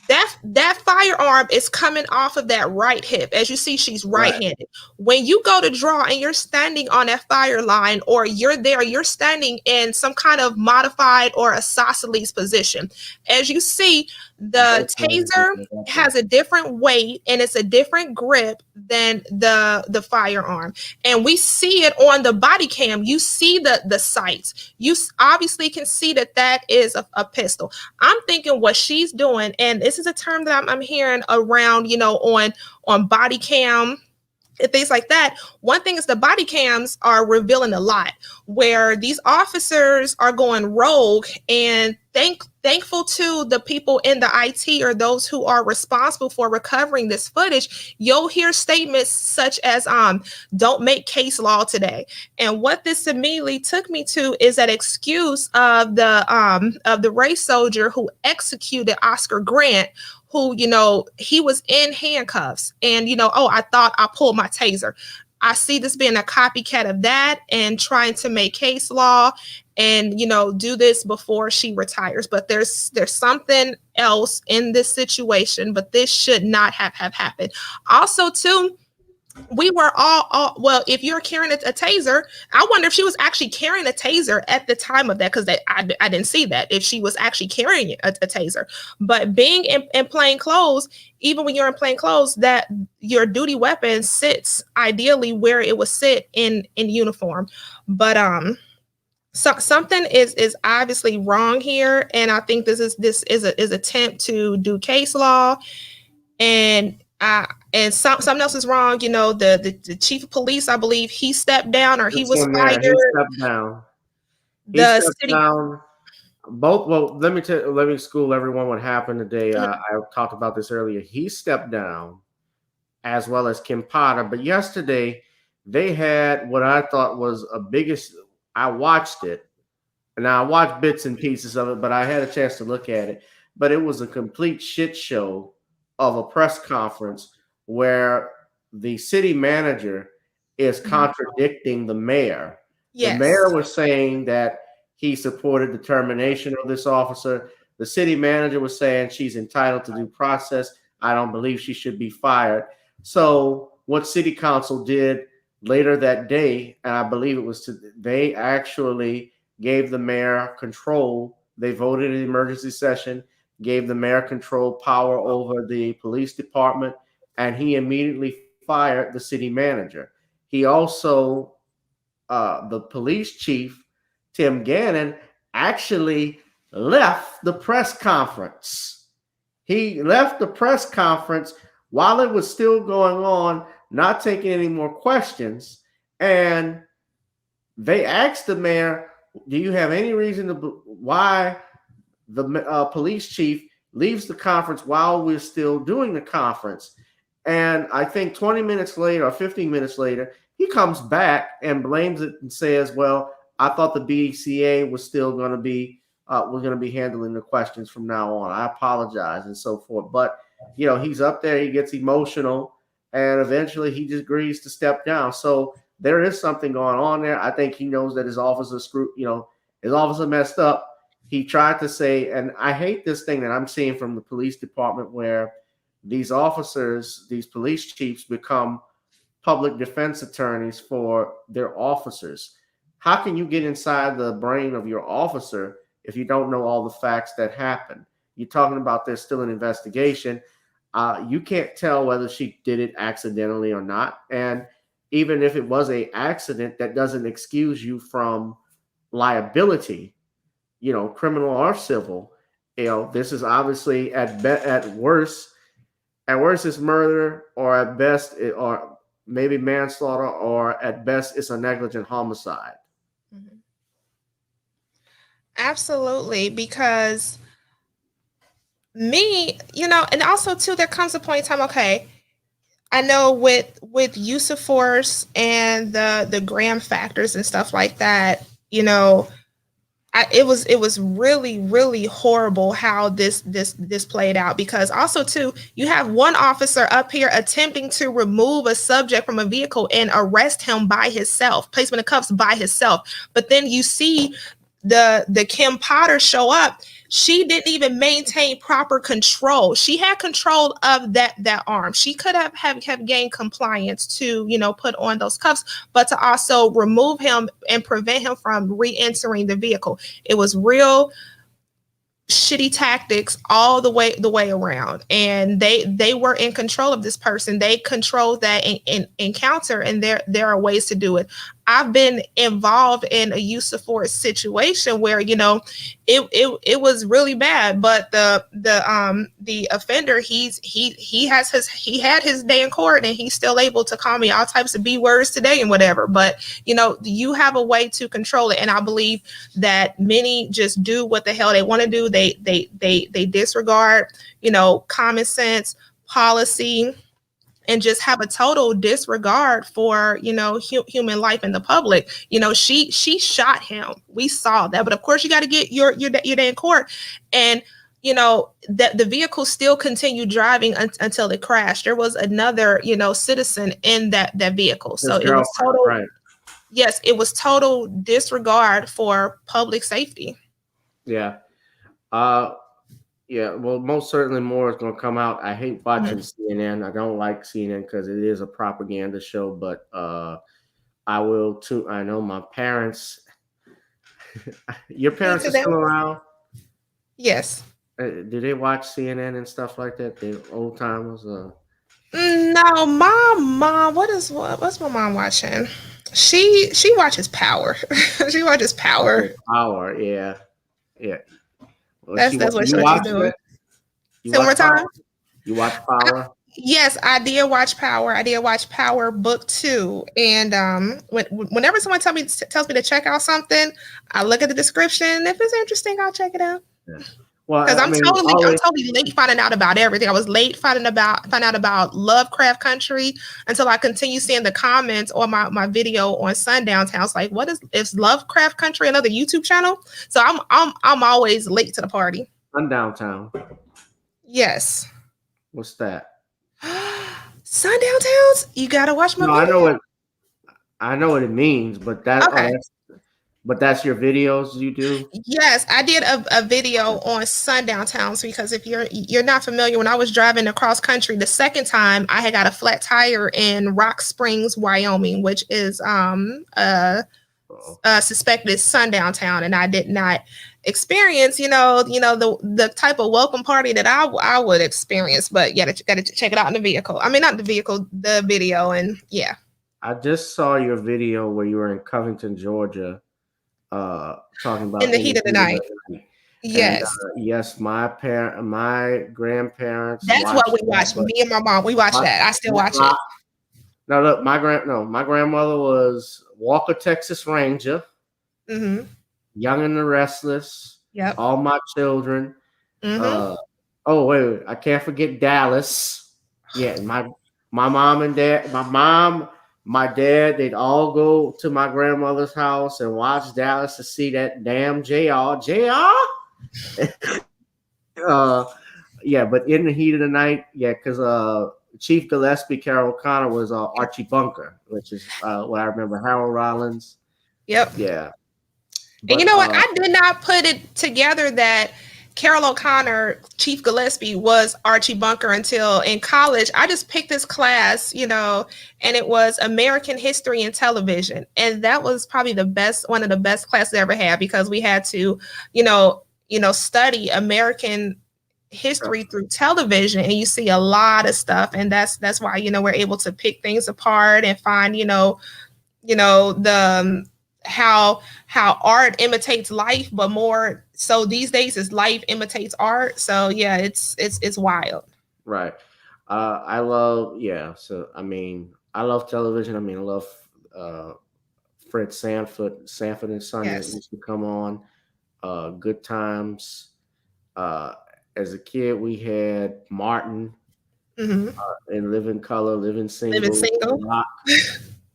that firearm is coming off of that right hip. As you see, she's right-handed. Right. When you go to draw and you're standing on that fire line, or you're standing in some kind of modified or isosceles position. As you see, the taser has a different weight and it's a different grip than the firearm. And we see it on the body cam. You see the sights. You obviously can see that is a pistol. I'm thinking what she's doing, and this is a term that I'm hearing around, on body cam and things like that. One thing is the body cams are revealing a lot, where these officers are going rogue, and thankful to the people in the IT or those who are responsible for recovering this footage, you'll hear statements such as, don't make case law today. And what this immediately took me to is that excuse of the race soldier who executed Oscar Grant, who, he was in handcuffs and, I thought I pulled my taser. I see this being a copycat of that and trying to make case law and, do this before she retires. But there's something else in this situation, but this should not have happened. Also, too, we were all well, if you're carrying a taser, I wonder if she was actually carrying a taser at the time of that, because I didn't see that, if she was actually carrying a taser. But being in plain clothes, even when you're in plain clothes, that your duty weapon sits ideally where it would sit in uniform. But something is obviously wrong here, and I think this is an attempt to do case law, and something else is wrong. The chief of police, I believe, he stepped down, or he was fired. He stepped down. He stepped down. Well, let me school everyone what happened today. I talked about this earlier. He stepped down, as well as Kim Potter. But yesterday, they had what I thought was I watched it, and I watched bits and pieces of it, but I had a chance to look at it. But it was a complete shit show of a press conference where the city manager is contradicting the mayor. Yes. The mayor was saying that he supported the termination of this officer. The city manager was saying she's entitled to due process. I don't believe she should be fired. So what city council did later that day, and I believe it was they actually gave the mayor control. They voted in the emergency session, gave the mayor control power over the police department, and he immediately fired the city manager. He also, the police chief, Tim Gannon, actually left the press conference. He left the press conference while it was still going on, not taking any more questions. And they asked the mayor, do you have any reason why the police chief leaves the conference while we're still doing the conference? And I think 20 minutes later or 15 minutes later, he comes back and blames it and says, well, I thought the BCA was still going to be, we're going to be handling the questions from now on. I apologize and so forth. But, he's up there, he gets emotional, and eventually he just agrees to step down. So there is something going on there. I think he knows that his officer his officer messed up. He tried to say, and I hate this thing that I'm seeing from the police department where these officers, these police chiefs become public defense attorneys for their officers. How can you get inside the brain of your officer if you don't know all the facts that happen? You're talking about there's still an investigation. You can't tell whether she did it accidentally or not. And even if it was a accident, that doesn't excuse you from liability, criminal or civil. This is obviously at worst it's murder, or at best or maybe manslaughter, or at best it's a negligent homicide. Mm-hmm. Absolutely, because me, and also too, there comes a point in time, okay, I know with use of force and the gram factors and stuff like that, it was really, really horrible how this played out, because also too, you have one officer up here attempting to remove a subject from a vehicle and arrest him by himself, placement of cuffs by himself. But then you see the Kim Potter show up. She didn't even maintain proper control. She had control of that arm. She could have gained compliance to, put on those cuffs, but to also remove him and prevent him from re-entering the vehicle. It was real shitty tactics all the way around, and they were in control of this person. They controlled that encounter, and there are ways to do it. I've been involved in a use of force situation where it was really bad, but the offender, he had his day in court, and he's still able to call me all types of B words today and whatever. But you have a way to control it, and I believe that many just do what the hell they want to do. They disregard common sense, policy, and just have a total disregard for human life in the public. She shot him. We saw that, but of course you got to get your day in court, and that the vehicle still continued driving until it crashed. There was another citizen in that vehicle, so it was total. Right. Yes, it was total disregard for public safety. Yeah. Yeah, well, most certainly more is going to come out. I hate watching CNN. I don't like CNN because it is a propaganda show, but I will too. I know my parents. Your parents are still around? Yes. Do they watch CNN and stuff like that? The old timers? No, my mom. What's my mom watching? She watches Power. She watches Power. Okay, Power, yeah. Well, that's what she's doing. Say one more time. You watch Power? Yes, I did watch Power. I did watch Power Book 2. And whenever someone tells me to check out something, I look at the description. If it's interesting, I'll check it out. Yeah. Well, because I'm totally late finding out about everything. I was late finding out about Lovecraft Country until I continue seeing the comments on my video on Sundown Town. It's like, what is Lovecraft Country, another YouTube channel? So I'm always late to the party. Sundown Town. Yes. What's that? Sundown Towns? You gotta watch my video. I know what it means, but that okay. But that's your videos you do? Yes, I did a video on Sundown Towns, because if you're not familiar, when I was driving across country the second time, I had got a flat tire in Rock Springs, Wyoming, which is suspected sundown town, and I did not experience the type of welcome party that I would experience. But yeah, you gotta check it out in the vehicle. I mean, not the vehicle, the video. And yeah, I just saw your video where you were in Covington, Georgia, talking about in the heat of the night. Yes. And, yes, my grandparents. That's what we watched. Me and my mom, we watched that. I still watch it. No, look, my grandmother was Walker, Texas Ranger. Mm-hmm. Young and the Restless. Yep. All My Children. Mm-hmm. Oh wait, I can't forget Dallas. Yeah, my mom and dad, my dad, they'd all go to my grandmother's house and watch Dallas to see that damn JR. Yeah, but in the heat of the night, yeah, because Chief Gillespie, Carol O'Connor was Archie Bunker, which is what I remember. Harold Rollins. Yep. Yeah. But, and you know what? I did not put it together that Carol O'Connor, Chief Gillespie, was Archie Bunker until in college. I just picked this class, and it was American History and Television. And that was probably one of the best classes I ever had, because we had to, study American history through television, and you see a lot of stuff, and that's why, you know, we're able to pick things apart and find, the how art imitates life, but more so these days is life imitates art. So yeah, it's wild. Right. I love, yeah. So, I mean, I love television. I mean, I love uh, Fred Sanford and Son that Yes. used to come on. Good Times. Uh, as a kid, we had Martin Hmm. and Living Color, Living Living Single, single. Rock.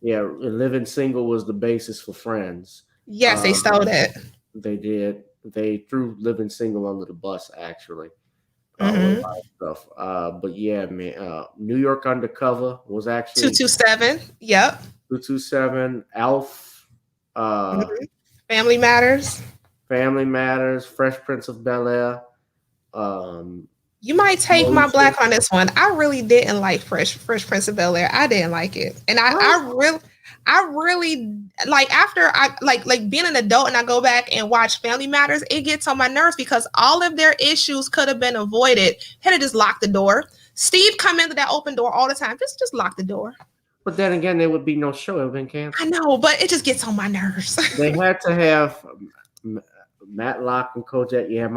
Yeah, and Living Single was the basis for Friends. Yes, they Uh, stole that. they did. They threw Living Single under the bus, actually, with a Hmm. lot of stuff. But yeah, man, New York Undercover was actually 227. Yep. 227. Alf, uh, Hmm. Family Matters. Family Matters, Fresh Prince of Bel Air, um, You might take my Moesha. black on this one. I really didn't like Fresh Prince of Bel Air. I didn't like it, and What? I really like after I like being an adult and I go back and watch Family Matters. It gets on my nerves because all of their issues could have been avoided had it just locked the door. Steve come into that open door all the time. Just lock the door. But then again, there would be no show. It would have been I canceled. know, but it just gets on my nerves. They had to have Matlock and Kojak. Yeah,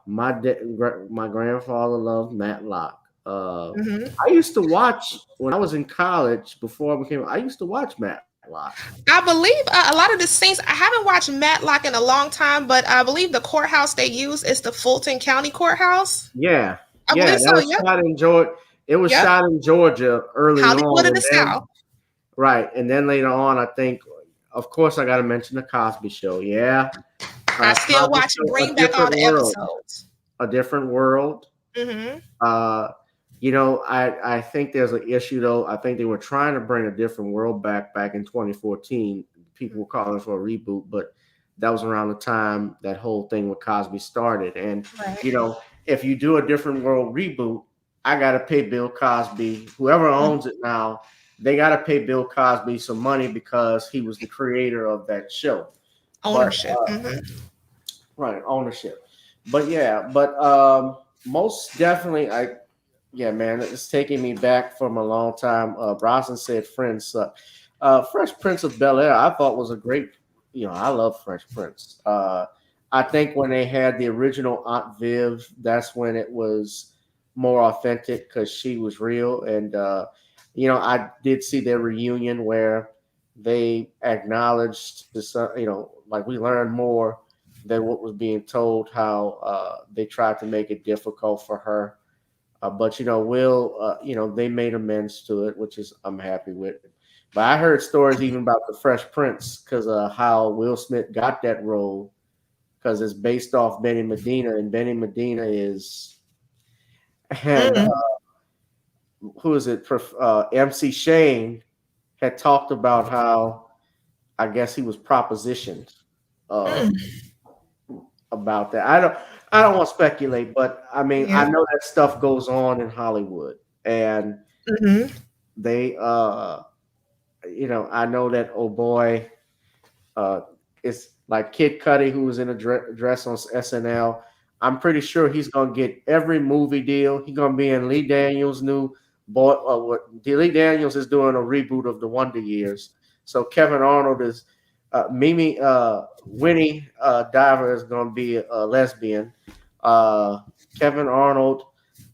my grandfather loved Matlock. Hmm. I used to watch when I was in college before I became. I used to watch Matlock. I believe a lot of the scenes. I haven't watched Matlock in a long time, but I believe the courthouse they use is the Fulton County Courthouse. Yeah, I yeah, believe that so. was Yep. shot in Georgia. It was Yep. shot in Georgia early Hollywood on, in the and then South. right, and then later on, I think, of course, I got to mention the Cosby Show. Yeah, I still Cosby watch and Show, bring back all the episodes. a different world. Hmm. Uh, I think there's an issue though. I think they were trying to bring a different world back in 2014. People were calling for a reboot, but that was around the time that whole thing with Cosby started. And Right. if you do a different world reboot, I gotta pay Bill Cosby, whoever owns it now, they gotta pay Bill Cosby some money because he was the creator of that show. But Ownership. Hmm. right, ownership. But yeah, but most definitely, yeah, man, it's taking me back from a long time. Bronson said Friends suck. Fresh Prince of Bel Air, I thought was a great. I love Fresh Prince. I think when they had the original Aunt Viv, that's when it was more authentic because she was real. And I did see their reunion where they acknowledged this. Like we learned more than what was being told. How they tried to make it difficult for her, but they made amends to it, which is I'm happy with. But I heard stories even about the Fresh Prince because how Will Smith got that role because it's based off Benny Medina, and Benny Medina is and Mm. who is it? MC Shane had talked about how I guess he was propositioned uh, Mm. about that. I don't want to speculate, but I mean Yeah. I know that stuff goes on in Hollywood, and Hmm. they I know that oh boy, uh, it's like Kid Cudi who was in a dress on SNL. I'm pretty sure he's gonna get every movie deal. He's gonna be in Lee Daniels' new boy. What Lee Daniels is doing a reboot of the Wonder Years. So Kevin Arnold is Mimi Winnie Diver is gonna be a lesbian. Kevin Arnold,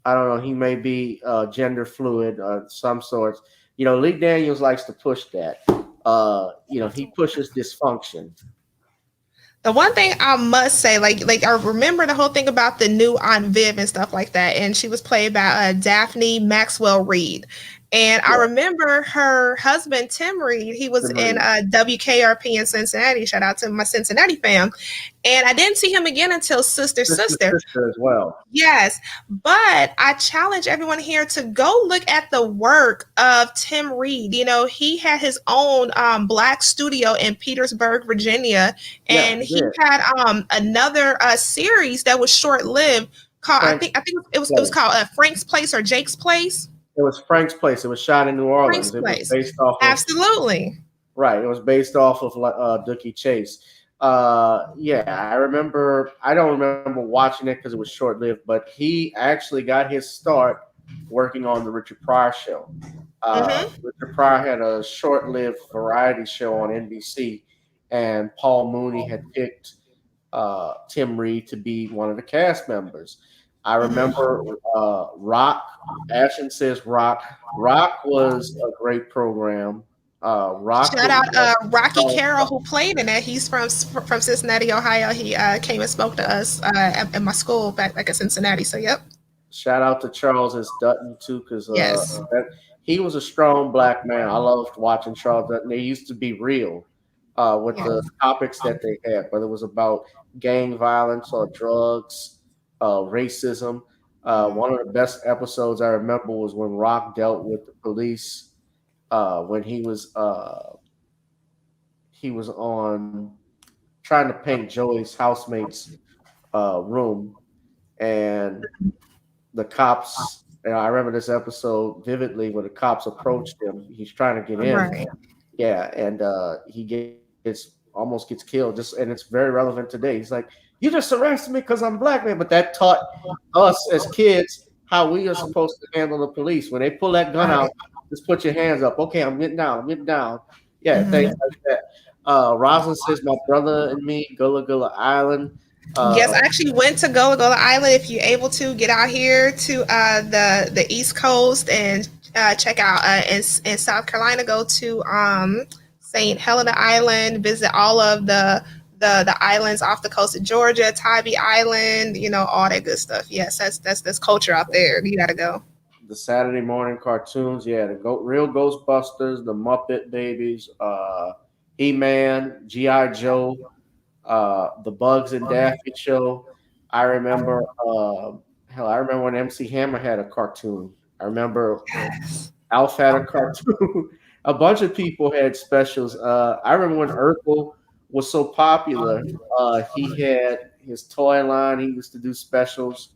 I don't know. He may be gender fluid some sorts. Lee Daniels likes to push that. He pushes dysfunction. The one thing I must say, like I remember the whole thing about the new Aunt Viv and stuff like that, and she was played by Daphne Maxwell Reed. And I Yeah, remember her husband Tim Reed. He was Tim in Reed. WKRP in Cincinnati. Shout out to my Cincinnati fam. And I didn't see him again until Sister Sister, Sister. sister as well. Yes, but I challenge everyone here to go look at the work of Tim Reed. You know, he had his own black studio in Petersburg, Virginia, Yeah, and he he did. had another series that was short lived called Frank's I think it was Place. called Frank's Place or Jake's Place. It was Frank's Place. It was shot in New Frank's Orleans. It was Place, based off of absolutely. right. It was based off of Dookie Chase. Yeah, I remember. I don't remember watching it because it was short lived, but he actually got his start working on the Richard Pryor show. Hmm. Richard Pryor had a short lived variety show on NBC, and Paul Mooney had picked Tim Reed to be one of the cast members. I Hmm. remember Rock. Ashton says Rock. Rock was a great program. Rock Shout was. out Rocky Carroll who played in it. He's from Cincinnati, Ohio. He came and spoke to us at my school back in Cincinnati. So yep, Shout out to Charles S. Dutton too, because yes, he was a strong black man. I loved watching Charles Dutton. They used to be real with the yes. topics that they had, whether it was about gang violence or drugs, racism. One of the best episodes I remember was when Rock dealt with the police when he was on trying to paint Joey's housemate's room, and the cops. And I remember this episode vividly when the cops approached him. He's trying to get in, Right. yeah, and he gets almost gets killed. Just and it's very relevant today. He's like, "You just arrested me because I'm black man," but that taught us as kids how we are supposed to handle the police when they pull that gun Right. out. Just put your hands up. Okay, I'm getting down. I'm getting down. Yeah, things Hmm. like that. Rosalind says, "My brother and me, Gullah Gullah Island." Yes, Uh, I actually went to Gullah Gullah Island. If you're able to get out here to the East Coast and check out in South Carolina, go to St. Helena Island, visit all of the islands off the coast of Georgia, Tybee Island, all that good stuff. Yes, that's culture out there. You gotta go. the Saturday morning cartoons, yeah, real Ghostbusters, the Muppet Babies, He Man, GI Joe, the Bugs and Daffy Show. I remember, hell, I remember when MC Hammer had a cartoon. I remember Alf had a cartoon. A bunch of people had specials. I remember when Urkel was so popular, he had his toy line. He used to do specials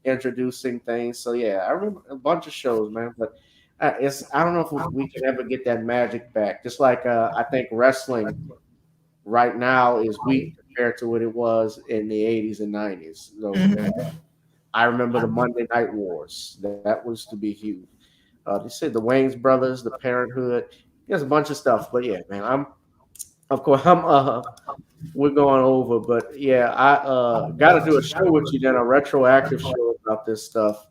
introducing things. So yeah, I remember a bunch of shows, man. But I don't know if we can ever get that magic back. Just like I think wrestling right now is weak compared to what it was in the 80s and 90s. So Hmm. I remember the Monday Night Wars. That was to be huge. They said the Wayne's brothers, the Parenthood. There's a bunch of stuff. But yeah, man, I'm of course I'm we're going over, but yeah, I got to do a show with you then, a retroactive show about this stuff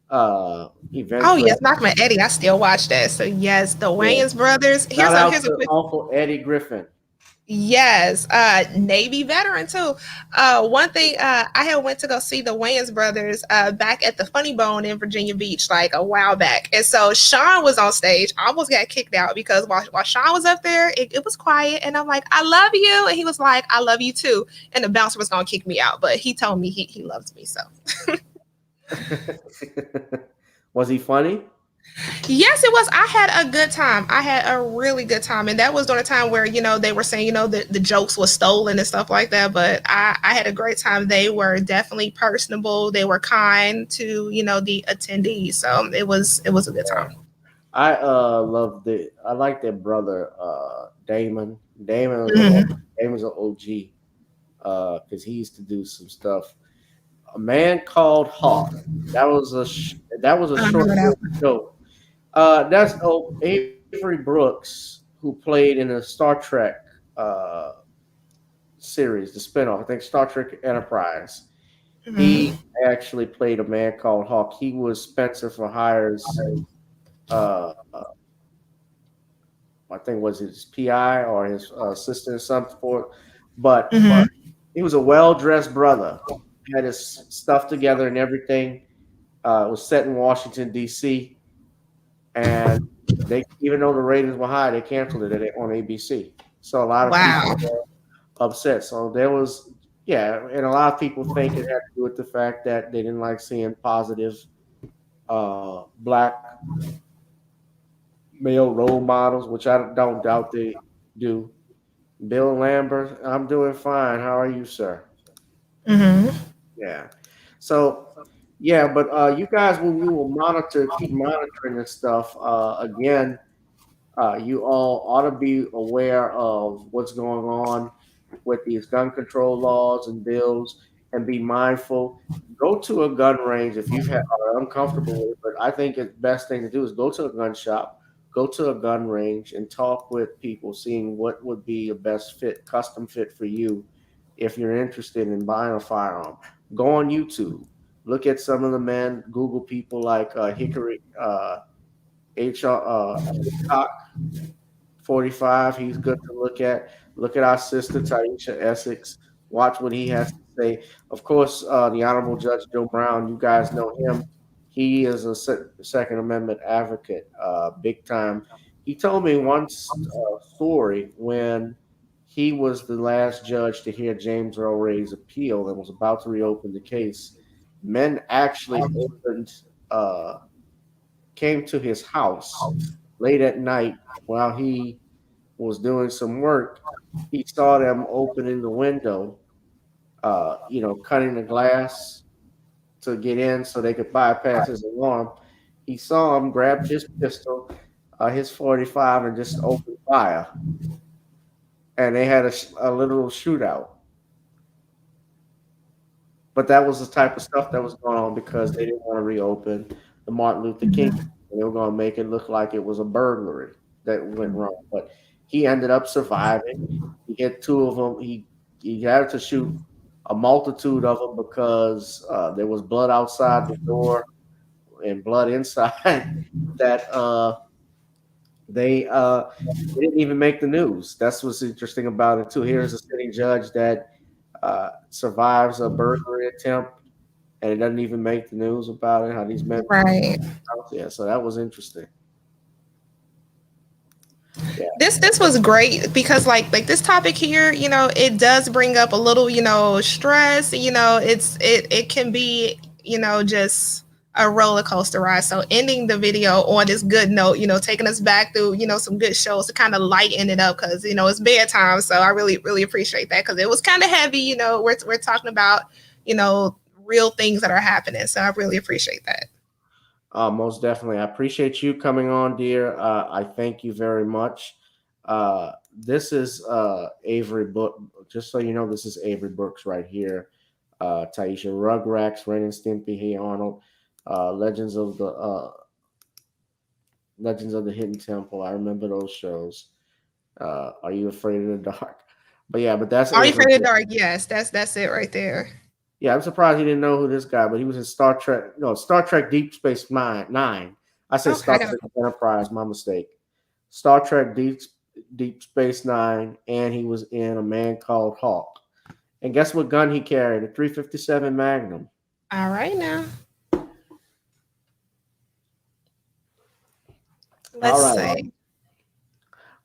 Oh eventually. yes, Malcolm and Eddie. I still watch that. So yes, the Yeah. Wayans brothers. Shout out Here's a to quick. Uncle Eddie Griffin. Yes, Navy veteran too. One thing, I had went to go see the Wayans brothers back at the Funny Bone in Virginia Beach like a while back, and so Sean was on stage. I almost got kicked out because while Sean was up there, it was quiet, and I'm like, "I love you," and he was like, "I love you too," and the bouncer was gonna kick me out, but he told me he loves me. So Was he funny? yes, it was. I had a good time. I had a really good time. And that was during a time where, they were saying, the jokes were stolen and stuff like that. But I had a great time. They were definitely personable. They were kind to, the attendees. So it was a good time. I I like their brother Damon. Mhm. Damon's an OG because he used to do some stuff. A Man Called Hawk. That was a I short remember that lived one. show. That's Avery Brooks who played in a Star Trek uh, series, the spinoff. I think Star Trek Enterprise. He Mhm. actually played a man called Hawk. He was Spencer for Hire's uh, I think was his PI or his assistant or something for it. But Mhm. he was a well dressed brother. Had his stuff together and everything. It was set in Washington D.C. and they even though the ratings were high, they canceled it on ABC. So a lot of people Wow. were upset. So there was yeah, and a lot of people think it had to do with the fact that they didn't like seeing positive black male role models, which I don't doubt they do. Bill Lambert, I'm doing fine. How are you, sir? Mhm. Yeah. So, yeah, but you guys, we will keep monitoring this stuff. Again, you all ought to be aware of what's going on. with these gun control laws and bills and be mindful. Go to a gun range if are uncomfortable with it, but I think the best thing to do is go to a gun shop, go to a gun range, and talk with people, seeing what would be a best fit, custom fit for you if you're interested in buying a firearm. Go on YouTube, look at some of the men, Google people like Hickory HR Hitchcock 45. He's good to look at. Look at our sister Tieesha Essex. Watch what he has to say. Of course, the Honorable Judge Joe Brown. You guys know him. He is a Second Amendment advocate, big time. He told me once story when he was the last judge to hear James Earl Ray's appeal and was about to reopen the case. Men actually uh, came to his house late at night while he was doing some work. He saw them opening the window, cutting the glass to get in so they could bypass his alarm. He saw him grab his pistol, his 45, and just open fire. And they had a little shootout. But that was the type of stuff that was going on because they didn't want to reopen the Martin Luther King. They were going to make it look like it was a burglary that went wrong. But he ended up surviving. He hit two of them. He had to shoot a multitude of them because there was blood outside the door and blood inside that they didn't even make the news. That's what's interesting about it too. Here's a sitting judge that survives a burglary attempt and it doesn't even make the news about it. How these men, Right. yeah. So that was interesting. Yeah. This was great because like this topic here, it does bring up a little, stress. It can be, just a roller coaster ride. So ending the video on this good note, taking us back through, some good shows to kind of lighten it up because it's bedtime. So I really, really appreciate that because it was kind of heavy. We're talking about, real things that are happening. So I really appreciate that. Most definitely. I appreciate you coming on, dear. I thank you very much. This is Avery Book. Just so you know, this is Avery Brooks right here. Tieesha, Rugrats, Ren and Stimpy, Hey Arnold, Legends of the Hidden Temple. I remember those shows. Are You Afraid of the Dark? But yeah, but that's Are You Avery Afraid of the Brooks. Dark? Yes, that's it right there. Yeah, I'm surprised he didn't know who this guy, but he was in Star Trek. No, Star Trek Deep Space Nine. I said Okay. Star Trek Enterprise. My mistake. Star Trek Deep Space Nine, and he was in A Man Called Hawk. And guess what gun he carried? A 357 Magnum. All right now. Let's see.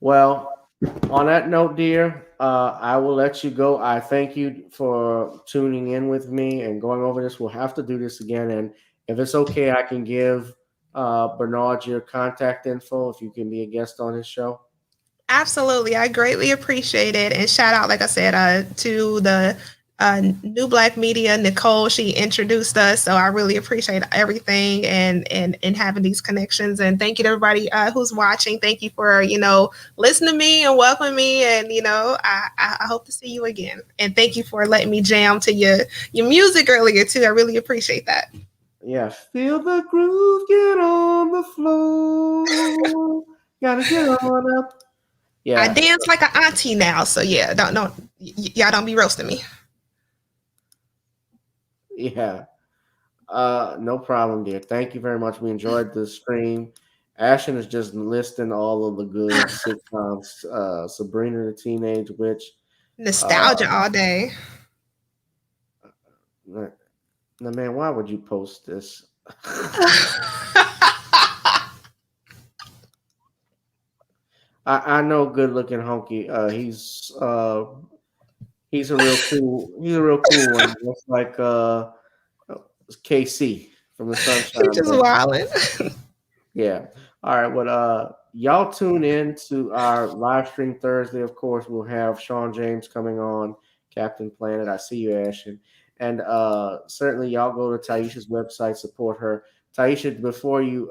Well, on that note, dear, I will let you go. I thank you for tuning in with me and going over this. We'll have to do this again. And if it's okay, I can give Bernard your contact info if you can be a guest on his show. Absolutely. I greatly appreciate it. And shout out, like I said, to the New Black Media, Nicole. She introduced us. So I really appreciate everything and having these connections. And thank you to everybody who's watching. Thank you for, listening to me and welcoming me. And, I hope to see you again. And thank you for letting me jam to your music earlier, too. I really appreciate that. Yeah. Feel the groove, get on the floor. Gotta get on up. Yeah. I dance like an auntie now. So, yeah, y'all don't be roasting me. Yeah. No problem, dear. Thank you very much. We enjoyed the stream. Ashton is just listing all of the good sitcoms. Sabrina the Teenage Witch. Nostalgia all day. Now, man, why would you post this? I know good looking honky. He's a real cool. He's a real cool one. Looks like KC from the Sunshine. He's just wilding. Yeah. All right. Well, y'all tune in to our live stream Thursday. Of course, we'll have Sean James coming on, Captain Planet. I see you, Ashton. And certainly, y'all go to Tieesha's website, support her. Tieisha, before you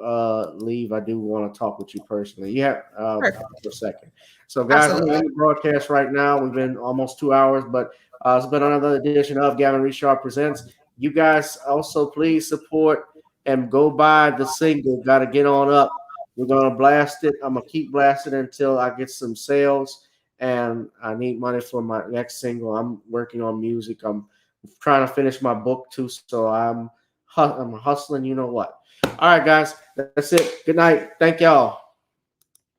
leave, I do want to talk with you personally. Yeah, Perfect. for a second. So, guys, we're Absolutely. in the broadcast right now. We've been almost 2 hours, but it's been another edition of Gavin Richard Presents. You guys also please support and go buy the single. Got to get on up. We're gonna blast it. I'm gonna keep blasting until I get some sales, and I need money for my next single. I'm working on music. I'm trying to finish my book too, so I'm hustling. You know what? All right, guys, that's it. Good night. Thank y'all.